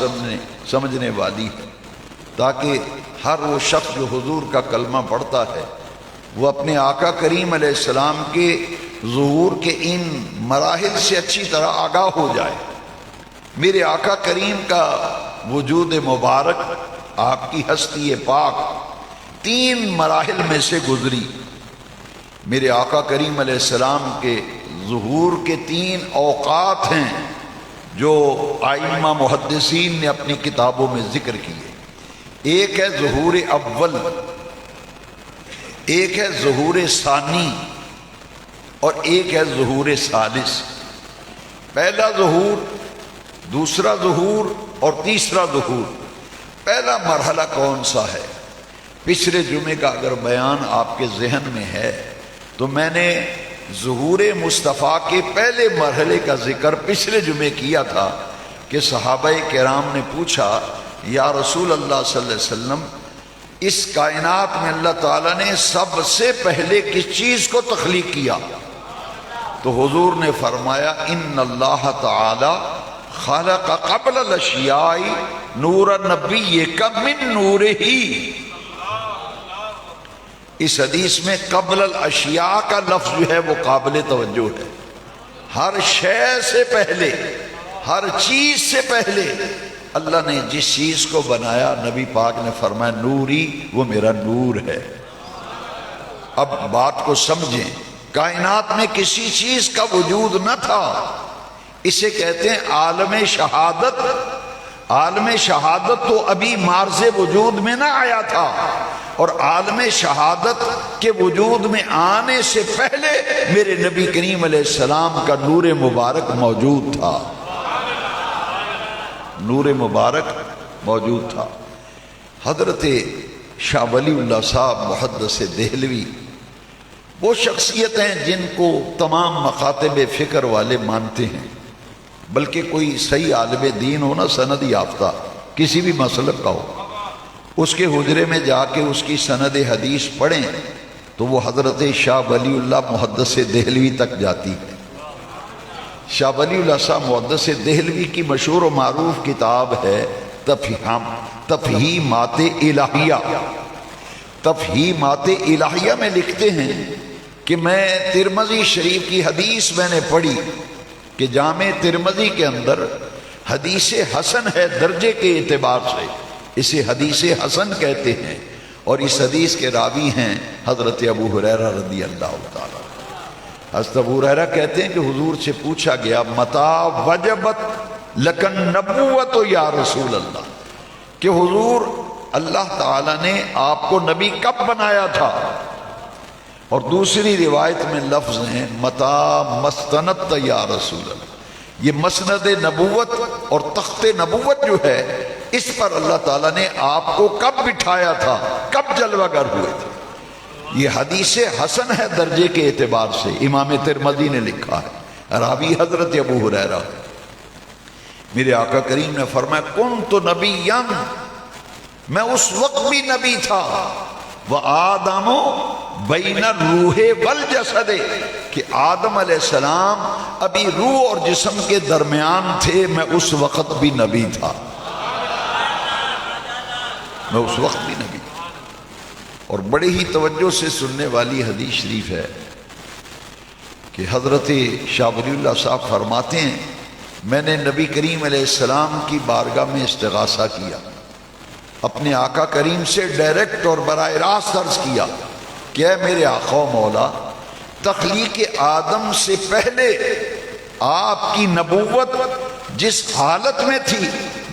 سمجھنے والی ہے، تاکہ ہر وہ شخص جو حضور کا کلمہ پڑھتا ہے وہ اپنے آقا کریم علیہ السلام کے ظہور کے ان مراحل سے اچھی طرح آگاہ ہو جائے۔ میرے آقا کریم کا وجود مبارک، آپ کی ہستی پاک 3 مراحل میں سے گزری۔ میرے آقا کریم علیہ السلام کے ظہور کے 3 اوقات ہیں جو ائمہ محدثین نے اپنی کتابوں میں ذکر کیے. ایک ہے ظہور اول، ایک ہے ظہور ثانی، اور ایک ہے ظہور ثالث. پہلا ظہور، دوسرا ظہور اور تیسرا ظہور. پہلا مرحلہ کون سا ہے؟ پچھلے جمعے کا اگر بیان آپ کے ذہن میں ہے تو میں نے ظہور مصطفیٰ کے پہلے مرحلے کا ذکر پچھلے جمعے کیا تھا کہ صحابہ کرام نے پوچھا یا رسول اللہ صلی اللہ علیہ وسلم، اس کائنات میں اللہ تعالیٰ نے سب سے پہلے کس چیز کو تخلیق کیا؟ تو حضور نے فرمایا ان اللہ تعالی خلق قبل الاشیاء نور نبیک من نورہ. اس حدیث میں قبل الاشیاء کا لفظ جو ہے وہ قابل توجہ ہے. ہر شے سے پہلے، ہر چیز سے پہلے اللہ نے جس چیز کو بنایا نبی پاک نے فرمایا نوری، وہ میرا نور ہے. اب بات کو سمجھیں، کائنات میں کسی چیز کا وجود نہ تھا. اسے کہتے ہیں عالم شہادت. عالم شہادت تو ابھی معرض وجود میں نہ آیا تھا، اور عالم شہادت کے وجود میں آنے سے پہلے میرے نبی کریم علیہ السلام کا نور مبارک موجود تھا. نور مبارک موجود تھا. حضرت شاہ ولی اللہ صاحب محدث دہلوی وہ شخصیت ہیں جن کو تمام مکاتب فکر والے مانتے ہیں، بلکہ کوئی صحیح عالم دین ہو نا، سند یافتہ کسی بھی مسلک کا ہو، اس کے حجرے میں جا کے اس کی سند حدیث پڑھیں تو وہ حضرت شاہ ولی اللہ محدث دہلوی تک جاتی ہے. شاہ ولی اللہ صاحب محدث دہلوی کی مشہور و معروف کتاب ہے تفہیمات الہیہ. تفہیمات الہیہ میں لکھتے ہیں کہ میں ترمذی شریف کی حدیث میں نے پڑھی کہ جامع ترمذی کے اندر حدیث حسن ہے درجے کے اعتبار سے، اسے حدیث حسن کہتے ہیں، اور اس حدیث کے راوی ہیں حضرت ابو ہریرہ رضی اللہ تعالیٰ. حضرت ابو ہریرہ کہتے ہیں کہ حضور سے پوچھا گیا متا وجبت لکن نبوت یا رسول اللہ، کہ حضور اللہ تعالیٰ نے آپ کو نبی کب بنایا تھا؟ اور دوسری روایت میں لفظ ہیں متا مستنت یا رسول اللہ. یہ مسند نبوت اور تخت نبوت جو ہے اس پر اللہ تعالیٰ نے آپ کو کب بٹھایا تھا، کب جلوہ گر ہوئے تھے. یہ حدیث حسن ہے درجے کے اعتبار سے، امام ترمذی نے لکھا ہے، راوی حضرت ابو ہریرہ. میرے آقا کریم نے فرمایا کنت نبیًا، میں اس وقت بھی نبی تھا، وآدم بین الروح والجسد، کہ آدم علیہ السلام ابھی روح اور جسم کے درمیان تھے، میں اس وقت بھی نبی تھا. میں اس وقت بھی نبی تھا. اور بڑے ہی توجہ سے سننے والی حدیث شریف ہے کہ حضرت شاہ ولی اللہ صاحب فرماتے ہیں میں نے نبی کریم علیہ السلام کی بارگاہ میں استغاثہ کیا، اپنے آقا کریم سے ڈائریکٹ اور براہ راست عرض کیا کہ اے میرے آقا و مولا، تخلیق آدم سے پہلے آپ کی نبوت جس حالت میں تھی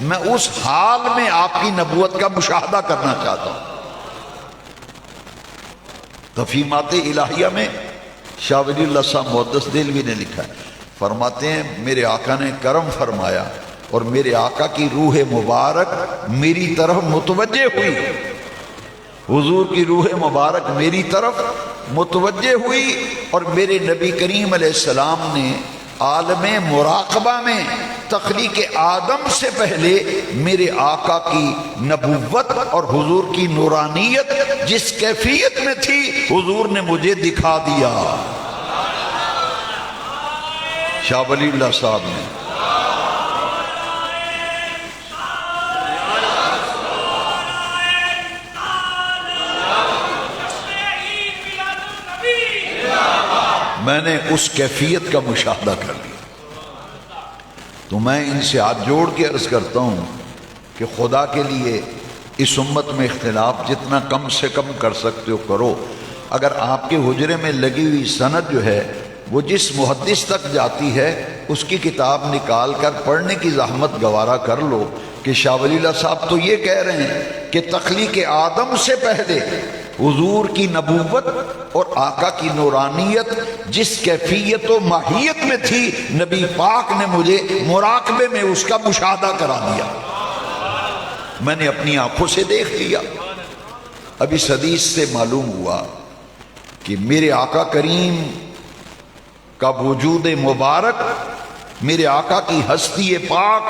میں اس حال میں آپ کی نبوت کا مشاہدہ کرنا چاہتا ہوں. تفہیمات الہیہ میں شاہ ولی اللہ صاحب محدث دہلوی نے لکھا ہے، فرماتے ہیں میرے آقا نے کرم فرمایا اور میرے آقا کی روح مبارک میری طرف متوجہ ہوئی. حضور کی روح مبارک میری طرف متوجہ ہوئی اور میرے نبی کریم علیہ السلام نے عالم مراقبہ میں تخلیق آدم سے پہلے میرے آقا کی نبوت اور حضور کی نورانیت جس کیفیت میں تھی حضور نے مجھے دکھا دیا. شاہ ولی اللہ صاحب نے میں نے اس کیفیت کا مشاہدہ کر لیا. تو میں ان سے ہاتھ جوڑ کے عرض کرتا ہوں کہ خدا کے لیے اس امت میں اختلاف جتنا کم سے کم کر سکتے ہو کرو. اگر آپ کے حجرے میں لگی ہوئی سند جو ہے وہ جس محدث تک جاتی ہے اس کی کتاب نکال کر پڑھنے کی زحمت گوارا کر لو کہ شاہ ولی اللہ صاحب تو یہ کہہ رہے ہیں کہ تخلیق آدم سے پہلے حضور کی نبوت اور آقا کی نورانیت جس کیفیت و ماہیت میں تھی، نبی پاک نے مجھے مراقبے میں اس کا مشاہدہ کرا دیا، میں نے اپنی آنکھوں سے دیکھ لیا۔ اب اس حدیث سے معلوم ہوا کہ میرے آقا کریم کا وجود مبارک، میرے آقا کی ہستی پاک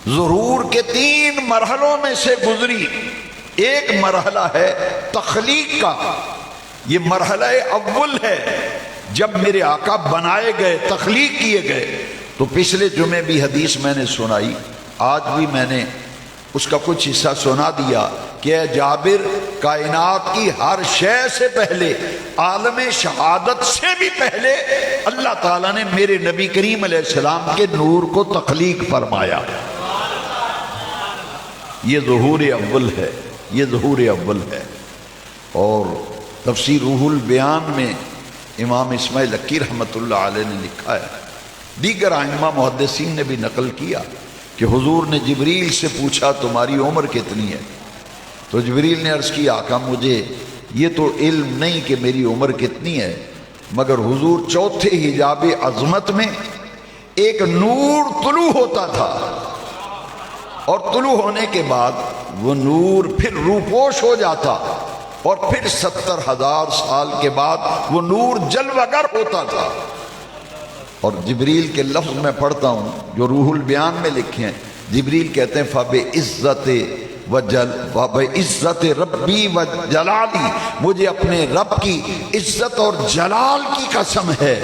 ظہور کے 3 مرحلوں میں سے گزری۔ ایک مرحلہ ہے تخلیق کا، یہ مرحلہ اول ہے جب میرے آقا بنائے گئے، تخلیق کیے گئے۔ تو پچھلے جمعے بھی حدیث میں نے سنائی، آج بھی میں نے اس کا کچھ حصہ سنا دیا کہ اے جابر، کائنات کی ہر شے سے پہلے، عالم شہادت سے بھی پہلے اللہ تعالیٰ نے میرے نبی کریم علیہ السلام کے نور کو تخلیق فرمایا۔ یہ ظہور اول ہے، یہ ظہور اول ہے۔ اور تفسیر روح البیان میں امام اسماعیل لکی رحمۃ اللہ علیہ نے لکھا ہے، دیگر ائمہ محدثین نے بھی نقل کیا کہ حضور نے جبریل سے پوچھا تمہاری عمر کتنی ہے؟ تو جبریل نے عرض کی آقا مجھے یہ تو علم نہیں کہ میری عمر کتنی ہے، مگر حضور چوتھے حجاب عظمت میں ایک نور طلوع ہوتا تھا، اور طلوع ہونے کے بعد وہ نور پھر روپوش ہو جاتا، اور پھر 70,000 سال کے بعد وہ نور جلوہ گر ہوتا تھا۔ اور جبریل کے لفظ میں پڑھتا ہوں جو روح البیان میں لکھے ہیں، جبریل کہتے ہیں فَبِعِزَّتِ رَبِّی وَجَلَالِی، مجھے اپنے رب کی عزت اور جلال کی قسم ہے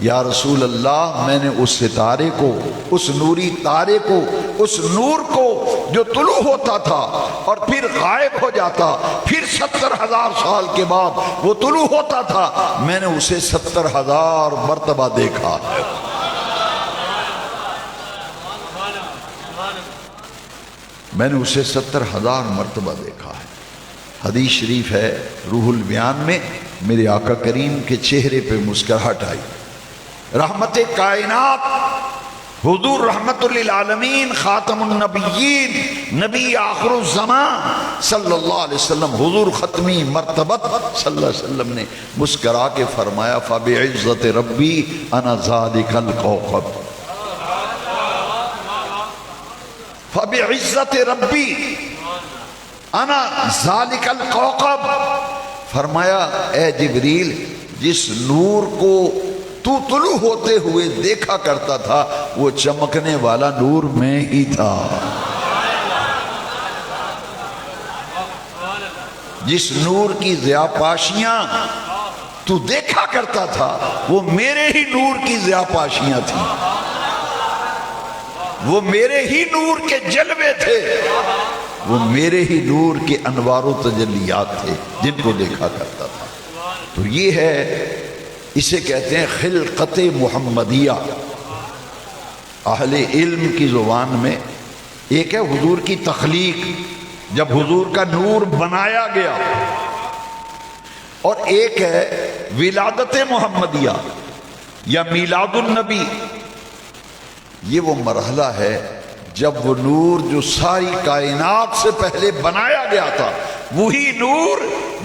یا رسول اللہ، میں نے اس ستارے کو، اس نوری تارے کو، اس نور کو جو طلوع ہوتا تھا اور پھر غائب ہو جاتا، پھر 70,000 سال کے بعد وہ طلوع ہوتا تھا، میں نے اسے 70,000 مرتبہ دیکھا ہے۔ میں نے اسے 70,000 مرتبہ دیکھا ہے۔ حدیث شریف ہے روح البیان میں، میرے آقا کریم کے چہرے پہ مسکراہٹ آئی۔ رحمت کائنات حضور رحمت للعالمین، خاتم النبیین، نبی آخر الزمان صلی اللہ علیہ وسلم، حضور ختمی مرتبت صلی اللہ علیہ وسلم نے مسکرا کے فرمایا فَبِعِزَّتِ رَبِّی أَنَا ذَلِكَ الْكَوْكَبُ، فَبِعِزَّتِ رَبِّی أَنَا ذَلِكَ الْكَوْكَبُ، فرمایا اے جبریل، جس نور کو تو طلوع ہوتے ہوئے دیکھا کرتا تھا وہ چمکنے والا نور میں ہی تھا، جس نور کی ضیاء پاشیاں تو دیکھا کرتا تھا وہ میرے ہی نور کی ضیاء پاشیاں تھیں، وہ میرے ہی نور کے جلوے تھے، وہ میرے ہی نور کے انوار و تجلیات تھے جن کو دیکھا کرتا تھا۔ تو یہ ہے، اسے کہتے ہیں خلقت محمدیہ اہل علم کی زبان میں۔ ایک ہے حضور کی تخلیق، جب حضور کا نور بنایا گیا، اور ایک ہے ولادت محمدیہ یا میلاد النبی۔ یہ وہ مرحلہ ہے جب وہ نور جو ساری کائنات سے پہلے بنایا گیا تھا، وہی نور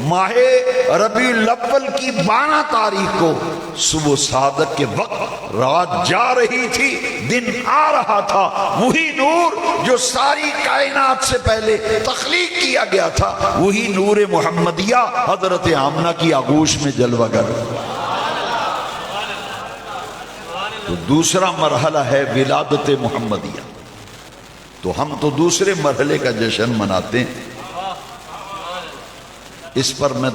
ماہ ربیع الاول کی 12 تاریخ کو صبح صادق کے وقت رات جا رہی تھی، دن آ رہا تھا، وہی نور جو ساری کائنات سے پہلے تخلیق کیا گیا تھا، وہی نور محمدیہ حضرت آمنہ کی آغوش میں جلوہ گر۔ تو دوسرا مرحلہ ہے ولادت محمدیہ۔ تو ہم تو دوسرے مرحلے کا جشن مناتے ہیں۔ اس پر میں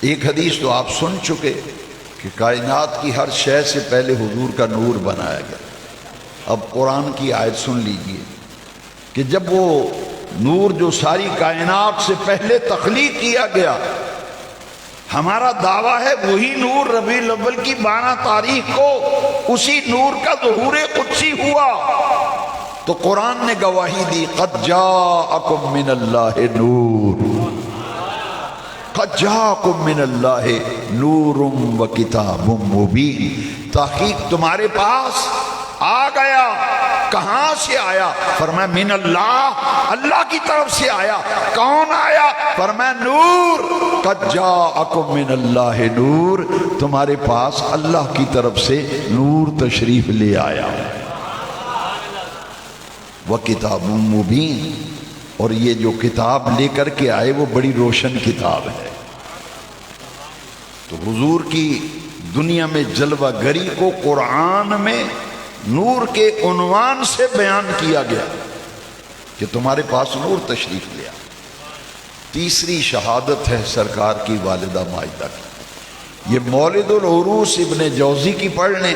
ایک حدیث تو آپ سن چکے کہ کائنات کی ہر شے سے پہلے حضور کا نور بنایا گیا۔ اب قرآن کی آیت سن لیجئے کہ جب وہ نور جو ساری کائنات سے پہلے تخلیق کیا گیا، ہمارا دعویٰ ہے وہی نور ربیع الاول کی 12 تاریخ کو اسی نور کا ظہور قدسی ہوا۔ تو قرآن نے گواہی دی قد جاءکم من اللہ نور، قد جاءکم من اللہ نور و کتاب مبین، تحقیق تمہارے پاس آ گیا۔ کہاں سے آیا؟ فرمایا من اللہ، اللہ کی طرف سے آیا۔ کون آیا؟ فرمایا نور، قد جاءکم من اللہ نور، تمہارے پاس اللہ کی طرف سے نور تشریف لے آیا۔ وَكِتَابٌ مُبِينٌ، اور یہ جو کتاب لے کر کے آئے وہ بڑی روشن کتاب ہے۔ تو حضور کی دنیا میں جلوہ گری کو قرآن میں نور کے عنوان سے بیان کیا گیا کہ تمہارے پاس نور تشریف لیا۔ تیسری شہادت ہے سرکار کی والدہ ماجدہ کی، یہ مولد العروس ابن جوزی کی پڑھ لیں،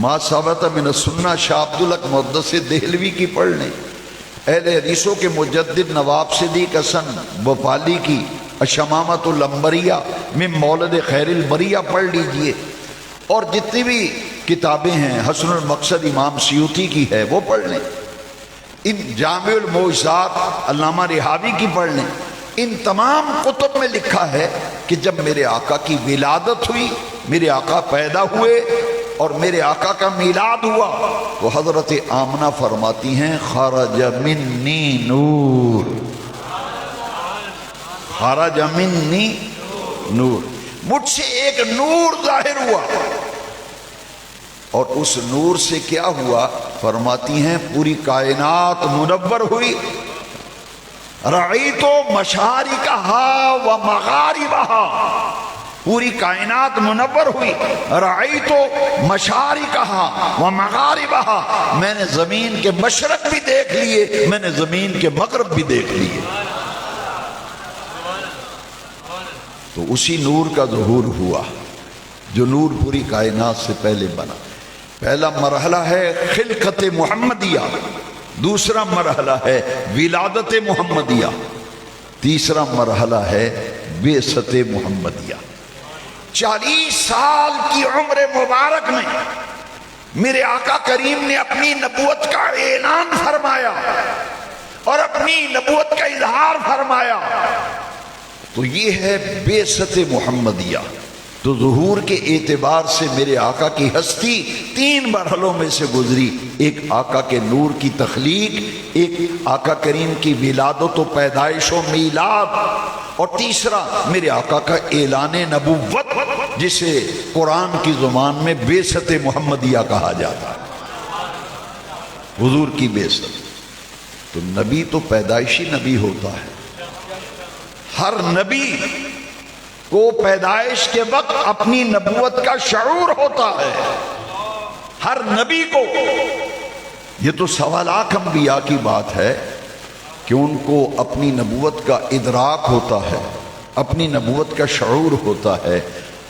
ما ثبت من السنہ شاہ عبدالحق محدث دہلوی کی پڑھ لیں، اہل حدیثوں کے مجدد نواب صدیق حسن بھوپالی کی الشمامۃ العنبریہ میں مولد خیر البریہ پڑھ لیجئے، اور جتنی بھی کتابیں ہیں حسن المقصد امام سیوطی کی ہے وہ پڑھ لیں، ان جامع المعجزات علامہ رحاوی کی پڑھ لیں۔ ان تمام کتب میں لکھا ہے کہ جب میرے آقا کی ولادت ہوئی، میرے آقا پیدا ہوئے اور میرے آقا کا میلاد ہوا، تو حضرت آمنہ فرماتی ہیں خرج منی نور، خرج منی نور، مجھ سے ایک نور ظاہر ہوا، اور اس نور سے کیا ہوا؟ فرماتی ہیں پوری کائنات منور ہوئی۔ رأیت مشارقہا و مغاربہا، پوری کائنات منور ہوئی۔ رأیت مشارقہا و مغاربہا، میں نے زمین کے مشرق بھی دیکھ لیے، میں نے زمین کے مغرب بھی دیکھ لیے۔ تو اسی نور کا ظہور ہوا جو نور پوری کائنات سے پہلے بنا۔ پہلا مرحلہ ہے خلقت محمدیہ، دوسرا مرحلہ ہے ولادت محمدیہ، تیسرا مرحلہ ہے بعثت محمدیہ۔ 40 سال کی عمر مبارک میں میرے آقا کریم نے اپنی نبوت کا اعلان فرمایا اور اپنی نبوت کا اظہار فرمایا، تو یہ ہے بعثت محمدیہ۔ تو ظہور کے اعتبار سے میرے آقا کی ہستی 3 مرحلوں میں سے گزری، ایک آقا کے نور کی تخلیق، ایک آقا کریم کی ولادت و پیدائش و میلاد، اور تیسرا میرے آقا کا اعلان نبوت، جسے قرآن کی زبان میں بعثت محمدیہ کہا جاتا ہے، حضور کی بعثت۔ تو نبی تو پیدائشی نبی ہوتا ہے، ہر نبی کو پیدائش کے وقت اپنی نبوت کا شعور ہوتا ہے، ہر نبی کو۔ یہ تو 1.25 لاکھ انبیاء کی بات ہے کہ ان کو اپنی نبوت کا ادراک ہوتا ہے، اپنی نبوت کا شعور ہوتا ہے،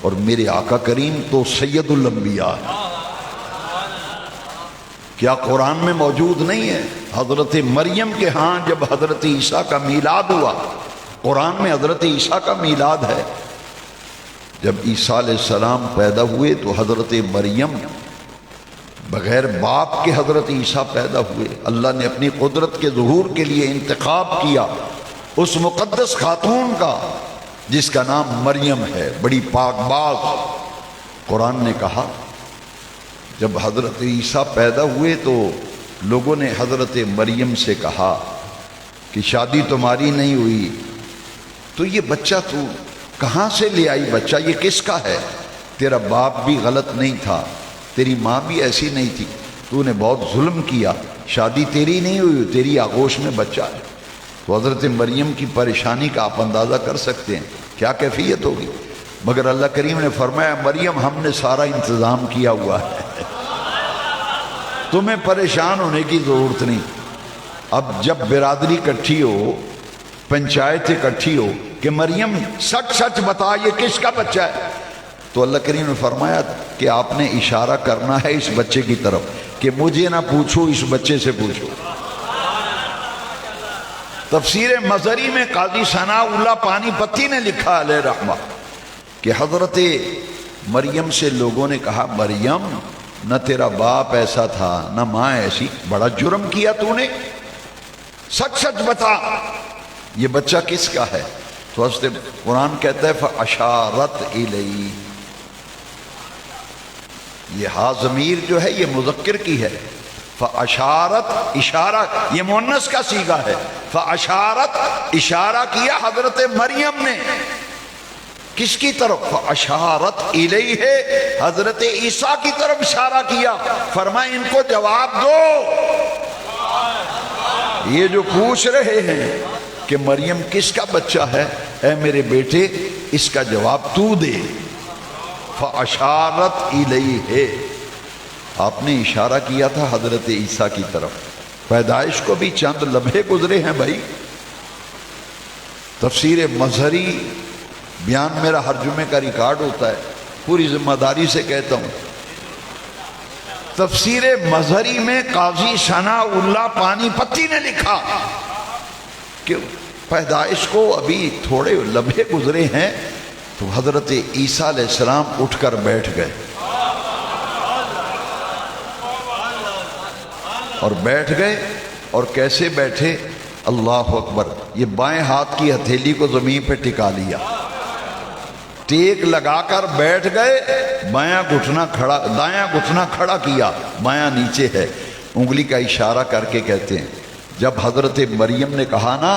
اور میرے آقا کریم تو سید الانبیاء ہے۔ کیا قرآن میں موجود نہیں ہے؟ حضرت مریم کے ہاں جب حضرت عیسیٰ کا میلاد ہوا، قرآن میں حضرت عیسیٰ کا میلاد ہے۔ جب عیسیٰ علیہ السلام پیدا ہوئے تو حضرت مریم بغیر باپ کے حضرت عیسیٰ پیدا ہوئے۔ اللہ نے اپنی قدرت کے ظہور کے لیے انتخاب کیا اس مقدس خاتون کا جس کا نام مریم ہے، بڑی پاک باز۔ قرآن نے کہا جب حضرت عیسیٰ پیدا ہوئے تو لوگوں نے حضرت مریم سے کہا کہ شادی تمہاری نہیں ہوئی، تو یہ بچہ تو کہاں سے لے آئی؟ بچہ یہ کس کا ہے؟ تیرا باپ بھی غلط نہیں تھا، تیری ماں بھی ایسی نہیں تھی، تو نے بہت ظلم کیا، شادی تیری نہیں ہوئی، تیری آغوش میں بچہ ہے۔ تو حضرت مریم کی پریشانی کا آپ اندازہ کر سکتے ہیں کیا کیفیت ہوگی، مگر اللہ کریم نے فرمایا مریم ہم نے سارا انتظام کیا ہوا ہے، تمہیں پریشان ہونے کی ضرورت نہیں۔ اب جب برادری اکٹھی ہو، پنچایت اکٹھی ہو کہ مریم سچ سچ بتا یہ کس کا بچہ ہے، تو اللہ کریم نے فرمایا کہ آپ نے اشارہ کرنا ہے اس بچے کی طرف کہ مجھے نہ پوچھو، اس بچے سے پوچھو۔ تفسیر مظہری میں قاضی ثناء اللہ پانی پتی نے لکھا علیہ رحمہ کہ حضرت مریم سے لوگوں نے کہا مریم نہ تیرا باپ ایسا تھا نہ ماں ایسی، بڑا جرم کیا تو نے، سچ سچ بتا یہ بچہ کس کا ہے؟ تو واسطے قرآن کہتا ہے فَأَشَارَتْ إِلَيْهِ، یہ ہا ضمیر جو ہے یہ مذکر کی ہے، فَأَشَارَتْ اشارہ، یہ مؤنث کا صیغہ ہے، فَأَشَارَتْ اشارہ کیا حضرت مریم نے، کس کی طرف؟ فَأَشَارَتْ إِلَيْهِ، حضرت عیسیٰ کی طرف اشارہ کیا، فرمایا ان کو جواب دو، یہ جو پوچھ رہے ہیں کہ مریم کس کا بچہ ہے، اے میرے بیٹے اس کا جواب تو دے۔ فَأَشَارَتْ إِلَيْهِ، آپ نے اشارہ کیا تھا حضرت عیسیٰ کی طرف، پیدائش کو بھی چند لمحے گزرے ہیں بھائی۔ تفسیر مظہری بیان میرا ہر جمعے کا ریکارڈ ہوتا ہے، پوری ذمہ داری سے کہتا ہوں، تفسیر مظہری میں قاضی ثناء اللہ پانی پتی نے لکھا کہ پیدائش کو ابھی تھوڑے لمحے گزرے ہیں تو حضرت عیسیٰ علیہ السلام اٹھ کر بیٹھ گئے، اور بیٹھ گئے، اور کیسے بیٹھے؟ اللہ اکبر، یہ بائیں ہاتھ کی ہتھیلی کو زمین پہ ٹکا لیا، ٹیک لگا کر بیٹھ گئے، دایاں گھٹنا کھڑا کیا، بایاں نیچے ہے، انگلی کا اشارہ کر کے کہتے ہیں جب حضرت مریم نے کہا نا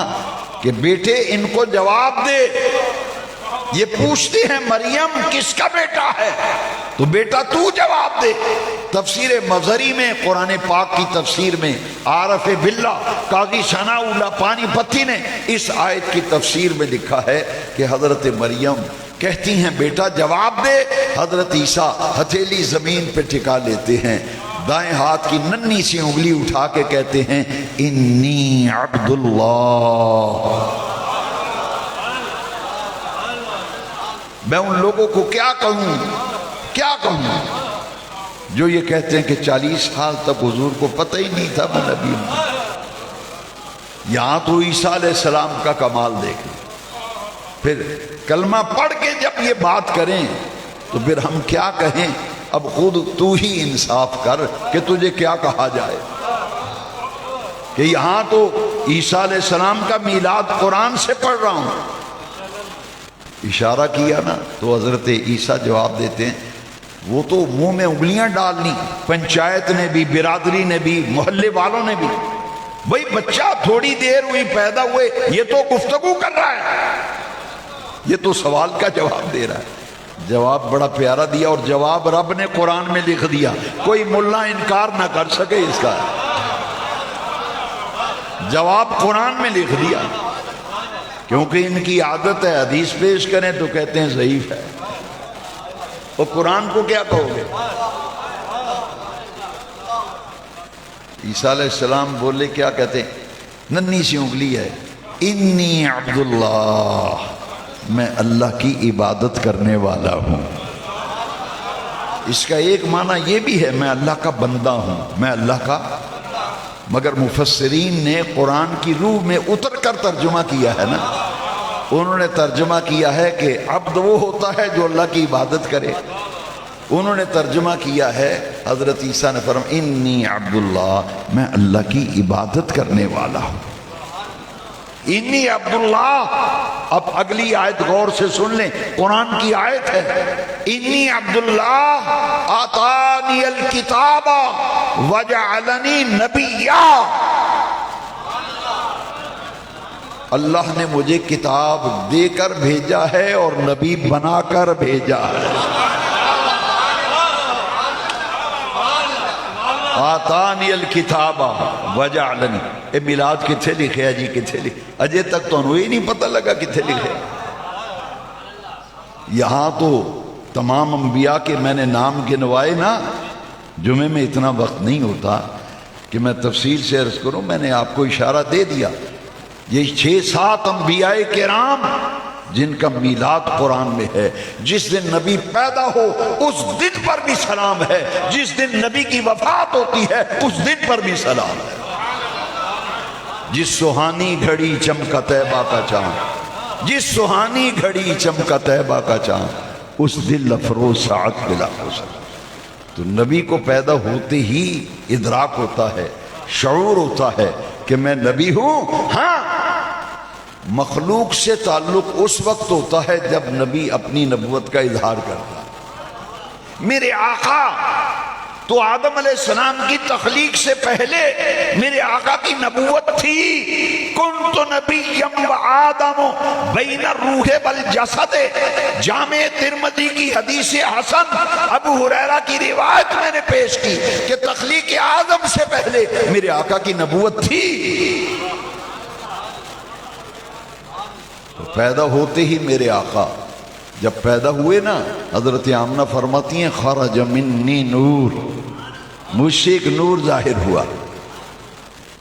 کہ بیٹے ان کو جواب دے، یہ پوچھتے ہیں مریم کس کا بیٹا ہے، تو بیٹا تو جواب دے۔ تفسیر مظہری میں، قرآن پاک کی تفسیر میں، عارف باللہ قاضی ثناء اللہ پانی پتی نے اس آیت کی تفسیر میں لکھا ہے کہ حضرت مریم کہتی ہیں بیٹا جواب دے، حضرت عیسیٰ ہتھیلی زمین پہ ٹکا لیتے ہیں، دائیں ہاتھ کی ننھی سی انگلی اٹھا کے کہتے ہیں انی عبد اللہ۔ میں ان لوگوں کو کیا کہوں جو یہ کہتے ہیں کہ 40 سال تک حضور کو پتہ ہی نہیں تھا میں نبی ہوں۔ یہاں تو عیسیٰ علیہ السلام کا کمال دیکھیں، پھر کلمہ پڑھ کے جب یہ بات کریں تو پھر ہم کیا کہیں؟ اب خود تو ہی انصاف کر کہ تجھے کیا کہا جائے، کہ یہاں تو عیسیٰ علیہ السلام کا میلاد قرآن سے پڑھ رہا ہوں، اشارہ کیا نا تو حضرت عیسیٰ جواب دیتے ہیں وہ تو منہ میں انگلیاں ڈالنی، پنچایت نے بھی، برادری نے بھی، محلے والوں نے بھی، بھئی بچہ تھوڑی دیر ہوئی پیدا ہوئے، یہ تو گفتگو کر رہا ہے، یہ تو سوال کا جواب دے رہا ہے۔ جواب بڑا پیارا دیا، اور جواب رب نے قرآن میں لکھ دیا، کوئی ملا انکار نہ کر سکے اس کا، جواب قرآن میں لکھ دیا، کیونکہ ان کی عادت ہے حدیث پیش کریں تو کہتے ہیں ضعیف ہے، اور قرآن کو کیا کہو گے؟ عیسیٰ علیہ السلام بولے کیا کہتے ہیں؟ ننھی سی انگلی ہے، انی عبداللہ، میں اللہ کی عبادت کرنے والا ہوں۔ اس کا ایک معنی یہ بھی ہے میں اللہ کا بندہ ہوں، میں اللہ کا، مگر مفسرین نے قرآن کی روح میں اتر کر ترجمہ کیا ہے نا، انہوں نے ترجمہ کیا ہے کہ عبد وہ ہوتا ہے جو اللہ کی عبادت کرے، انہوں نے ترجمہ کیا ہے، حضرت عیسیٰ نے فرمایا انی عبداللہ، میں اللہ کی عبادت کرنے والا ہوں، انی عبداللہ۔ اب اگلی آیت غور سے سن لیں، قرآن کی آیت ہے، انی عبداللہ آتانی الکتاب وجعلنی نبیا، اللہ نے مجھے کتاب دے کر بھیجا ہے اور نبی بنا کر بھیجا ہے۔ آتانی الکتاب وجعلنی، اے میلاد کتھے لکھے ہے جی، کتھے لکھے؟ اجے تک تو انہوں ہی نہیں پتہ لگا کتھے لکھے۔ یہاں تو تمام انبیاء کے میں نے نام گنوائے نا، جمعے میں اتنا وقت نہیں ہوتا کہ میں تفصیل سے عرض کروں، میں نے آپ کو اشارہ دے دیا، یہ 6-7 انبیاء کرام جن کا میلاد قرآن میں ہے، جس دن نبی پیدا ہو اس دن پر بھی سلام ہے، جس دن نبی کی وفات ہوتی ہے اس دن پر بھی سلام ہے۔ جس سہانی گھڑی چمکا طیبہ کا چاند، جس سہانی گھڑی چمکا طیبہ کا چاند، اس دل افروز ساعت بلا خسر۔ تو نبی کو پیدا ہوتے ہی ادراک ہوتا ہے، شعور ہوتا ہے کہ میں نبی ہوں، ہاں مخلوق سے تعلق اس وقت ہوتا ہے جب نبی اپنی نبوت کا اظہار کرتا ہے۔ میرے آقا تو آدم علیہ السلام کی تخلیق سے پہلے میرے آقا کی نبوت تھی۔ کنت نبیم و آدم بین الروح والجسد، جامع ترمذی کی حدیث حسن ابو ہریرہ کی روایت میں نے پیش کی کہ تخلیق آدم سے پہلے میرے آقا کی نبوت تھی۔ تو پیدا ہوتے ہی میرے آقا جب پیدا ہوئے نا، حضرت آمنہ فرماتی ہیں خرج منی نور، مجھ سے ایک نور ظاہر ہوا،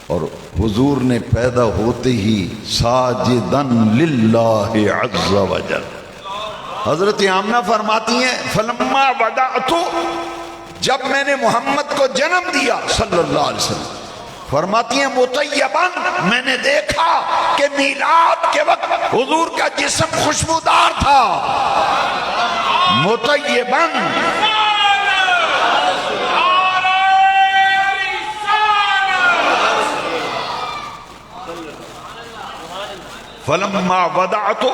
اور حضور نے پیدا ہوتے ہی ساجدن للہ عز وجل۔ حضرت آمنہ فرماتی ہیں فلما ودعت، جب میں نے محمد کو جنم دیا صلی اللہ علیہ وسلم، فرماتی ہیں مطیباً، میں نے دیکھا کہ میلاد کے وقت حضور کا جسم خوشبودار تھا۔ مطیباً، فلما ودعت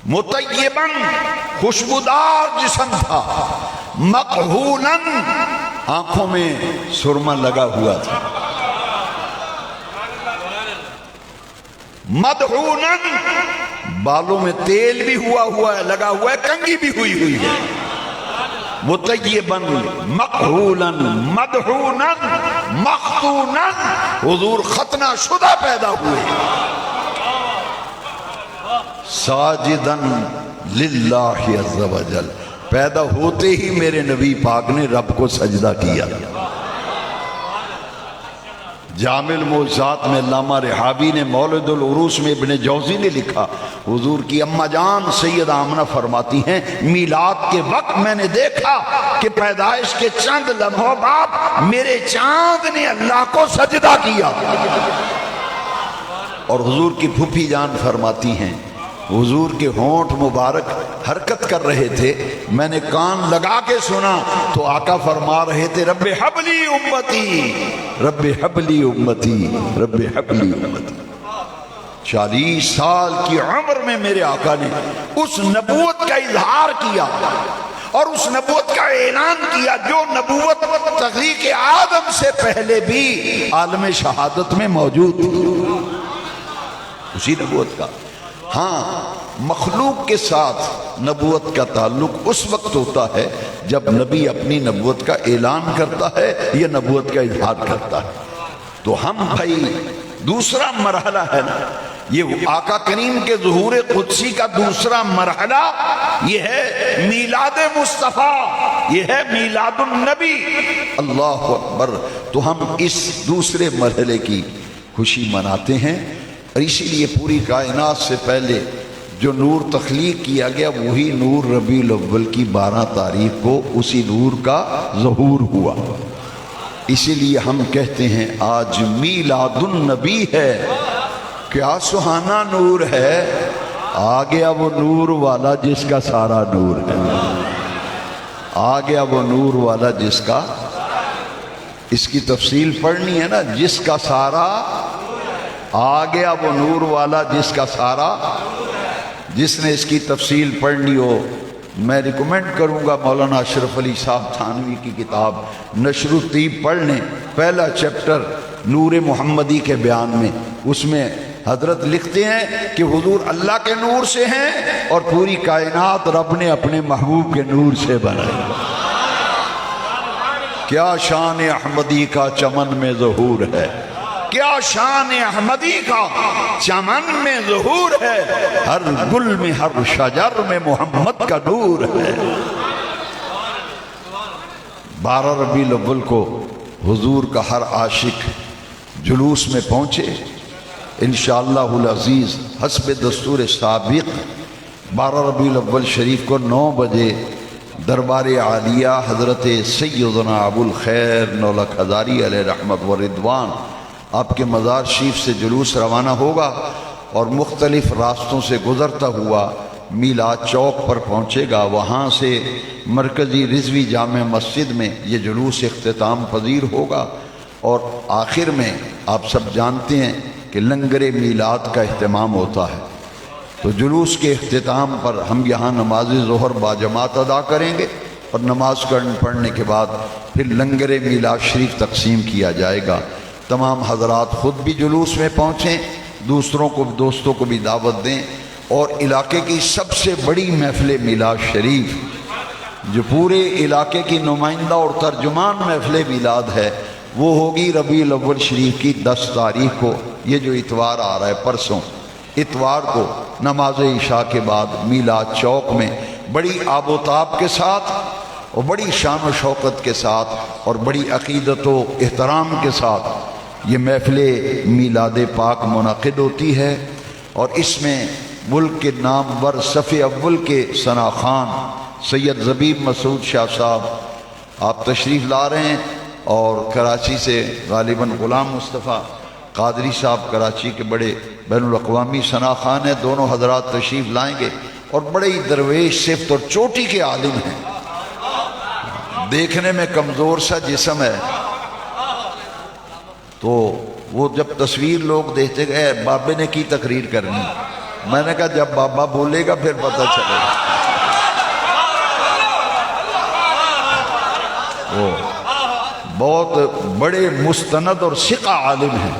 مطیباً، خوشبودار جسم تھا، مقہولاً، آنکھوں میں سرما لگا ہوا تھا، مدہوناً، بالوں میں تیل بھی ہوا ہے، لگا ہوا ہے، کنگھی بھی ہوئی ہے۔ مطیباً، مقہولاً، مدہوناً، مختوناً، حضور ختنہ شدہ پیدا ہوئے۔ ساجدن للہ عز وجل، پیدا ہوتے ہی میرے نبی پاک نے رب کو سجدہ کیا۔ جامع المعجزات میں علامہ رحابی نے مولد العروس میں ابن جوزی نے لکھا، حضور کی اماں جان سیدہ آمنہ فرماتی ہیں میلاد کے وقت میں نے دیکھا کہ پیدائش کے چند لمحوں بعد میرے چاند نے اللہ کو سجدہ کیا۔ اور حضور کی پھوپھی جان فرماتی ہیں حضور کے ہونٹ مبارک حرکت کر رہے تھے، میں نے کان لگا کے سنا تو آقا فرما رہے تھے رب حبلی امتی، رب حبلی امتی، رب حبلی امتی۔ 40 سال کی عمر میں میرے آقا نے اس نبوت کا اظہار کیا اور اس نبوت کا اعلان کیا جو نبوت تخلیق آدم سے پہلے بھی عالم شہادت میں موجود تھی، اسی نبوت کا۔ ہاں، مخلوق کے ساتھ نبوت کا تعلق اس وقت ہوتا ہے جب نبی اپنی نبوت کا اعلان کرتا ہے یا نبوت کا اظہار کرتا ہے۔ تو ہم بھائی دوسرا مرحلہ ہے نا، یہ آقا کریم کے ظہور قدسی کا دوسرا مرحلہ یہ ہے میلاد مصطفیٰ، یہ ہے میلاد النبی۔ اللہ اکبر۔ تو ہم اس دوسرے مرحلے کی خوشی مناتے ہیں، اور اسی لیے پوری کائنات سے پہلے جو نور تخلیق کیا گیا وہی نور ربیع الاول کی 12 تاریخ کو اسی نور کا ظہور ہوا۔ اسی لیے ہم کہتے ہیں آج میلاد النبی ہے، کیا سہانا نور ہے، آ گیا وہ نور والا جس کا سارا نور ہے، آ گیا وہ نور والا جس کا، اس کی تفصیل پڑھنی ہے نا، جس کا سارا، آ گیا وہ نور والا جس کا سارا۔ جس نے اس کی تفصیل پڑھنی ہو میں ریکمینڈ کروں گا مولانا اشرف علی صاحب تھانوی کی کتاب نشر الطیب پڑھ لیں، پہلا چیپٹر نور محمدی کے بیان میں، اس میں حضرت لکھتے ہیں کہ حضور اللہ کے نور سے ہیں اور پوری کائنات رب نے اپنے محبوب کے نور سے بنائی۔ کیا شان احمدی کا چمن میں ظہور ہے، کیا شان احمدی کا چمن میں ظہور ہے، ہر گل میں ہر شجر میں محمد کا نور ہے۔ 12 ربیع الاول کو حضور کا ہر عاشق جلوس میں پہنچے، انشاءاللہ العزیز حسب دستور سابق 12 ربیع الاول شریف کو 9 بجے دربار عالیہ حضرت سیدنا ابو الخیر نولک ہزاری علیہ رحمت و رضوان آپ کے مزار شریف سے جلوس روانہ ہوگا اور مختلف راستوں سے گزرتا ہوا میلاد چوک پر پہنچے گا۔ وہاں سے مرکزی رضوی جامع مسجد میں یہ جلوس اختتام پذیر ہوگا، اور آخر میں آپ سب جانتے ہیں کہ لنگر میلاد کا اہتمام ہوتا ہے، تو جلوس کے اختتام پر ہم یہاں نماز ظہر باجماعت ادا کریں گے اور نماز پڑھنے کے بعد پھر لنگر میلاد شریف تقسیم کیا جائے گا۔ تمام حضرات خود بھی جلوس میں پہنچیں، دوستوں کو بھی دعوت دیں، اور علاقے کی سب سے بڑی محفل میلاد شریف جو پورے علاقے کی نمائندہ اور ترجمان محفل میلاد ہے وہ ہوگی ربیع الاول شریف کی 10 تاریخ کو، یہ جو اتوار آ رہا ہے پرسوں اتوار کو نماز عشاء کے بعد میلاد چوک میں بڑی آب و تاب کے ساتھ اور بڑی شان و شوقت کے ساتھ اور بڑی عقیدت و احترام کے ساتھ یہ محفل میلاد پاک منعقد ہوتی ہے، اور اس میں ملک کے نامور صف اول کے ثنا خان سید زبیب مسعود شاہ صاحب آپ تشریف لا رہے ہیں، اور کراچی سے غالباً غلام مصطفیٰ قادری صاحب کراچی کے بڑے بین الاقوامی ثنا خان ہیں، دونوں حضرات تشریف لائیں گے، اور بڑے ہی درویش صفت اور چوٹی کے عالم ہیں، دیکھنے میں کمزور سا جسم ہے، تو وہ جب تصویر لوگ دیکھتے گئے بابے نے کی تقریر کرنی، میں نے کہا جب بابا بولے گا پھر پتہ چلے گا۔ وہ بہت بڑے مستند اور ثقہ عالم ہیں،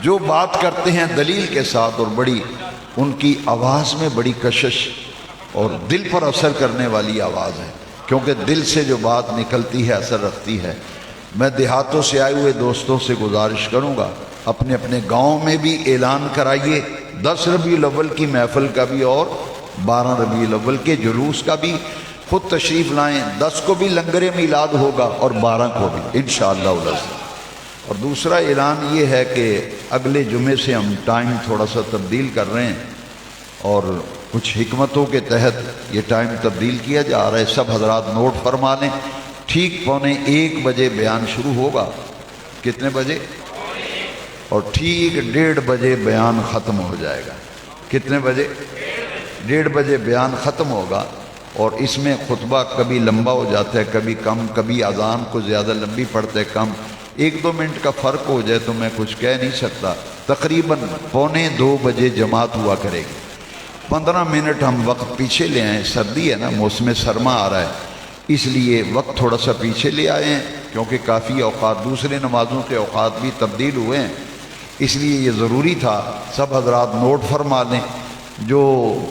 جو بات کرتے ہیں دلیل کے ساتھ، اور بڑی ان کی آواز میں بڑی کشش اور دل پر اثر کرنے والی آواز ہے، کیونکہ دل سے جو بات نکلتی ہے اثر رکھتی ہے۔ میں دیہاتوں سے آئے ہوئے دوستوں سے گزارش کروں گا اپنے اپنے گاؤں میں بھی اعلان کرائیے، 10 ربیع الاول کی محفل کا بھی اور 12 ربیع الاول کے جلوس کا بھی خود تشریف لائیں، 10 کو بھی لنگر میلاد ہوگا اور 12 کو بھی انشاءاللہ العزیز۔ اور دوسرا اعلان یہ ہے کہ اگلے جمعے سے ہم ٹائم تھوڑا سا تبدیل کر رہے ہیں، اور کچھ حکمتوں کے تحت یہ ٹائم تبدیل کیا جا رہا ہے، سب حضرات نوٹ فرما لیں۔ ٹھیک 1:15 بجے بیان شروع ہوگا، کتنے بجے؟ اور ٹھیک 1:30 بجے بیان ختم ہو جائے گا۔ کتنے بجے؟ 1:30 بجے بیان ختم ہوگا، اور اس میں خطبہ کبھی لمبا ہو جاتا ہے کبھی کم، کبھی اذان کو زیادہ لمبی پڑتا ہے کم، 1-2 منٹ کا فرق ہو جائے تو میں کچھ کہہ نہیں سکتا۔ تقریباً 1:15 بجے جماعت ہوا کرے گی، 15 منٹ ہم وقت پیچھے لے آئیں، سردی ہے نا، موسم سرما آ رہا ہے، اس لیے وقت تھوڑا سا پیچھے لے آئے ہیں، کیونکہ کافی اوقات دوسرے نمازوں کے اوقات بھی تبدیل ہوئے ہیں، اس لیے یہ ضروری تھا۔ سب حضرات نوٹ فرما لیں، جو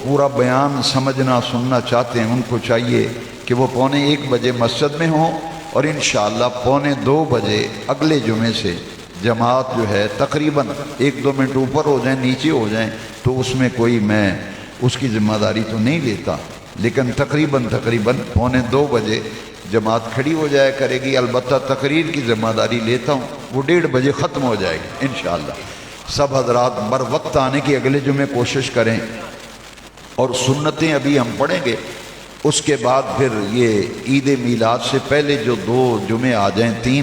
پورا بیان سمجھنا سننا چاہتے ہیں ان کو چاہیے کہ وہ 1:15 بجے مسجد میں ہوں، اور انشاءاللہ 1:15 بجے اگلے جمعے سے جماعت جو ہے تقریباً 1-2 منٹ اوپر ہو جائیں نیچے ہو جائیں تو اس میں کوئی میں اس کی ذمہ داری تو نہیں لیتا، لیکن تقریباً 1:15 بجے جماعت کھڑی ہو جائے کرے گی، البتہ تقریر کی ذمہ داری لیتا ہوں، وہ 1:30 بجے ختم ہو جائے گی انشاءاللہ۔ سب حضرات بر وقت آنے کی اگلے جمعے کوشش کریں، اور سنتیں ابھی ہم پڑھیں گے، اس کے بعد پھر یہ عید میلاد سے پہلے جو 2 جمعے آ جائیں 3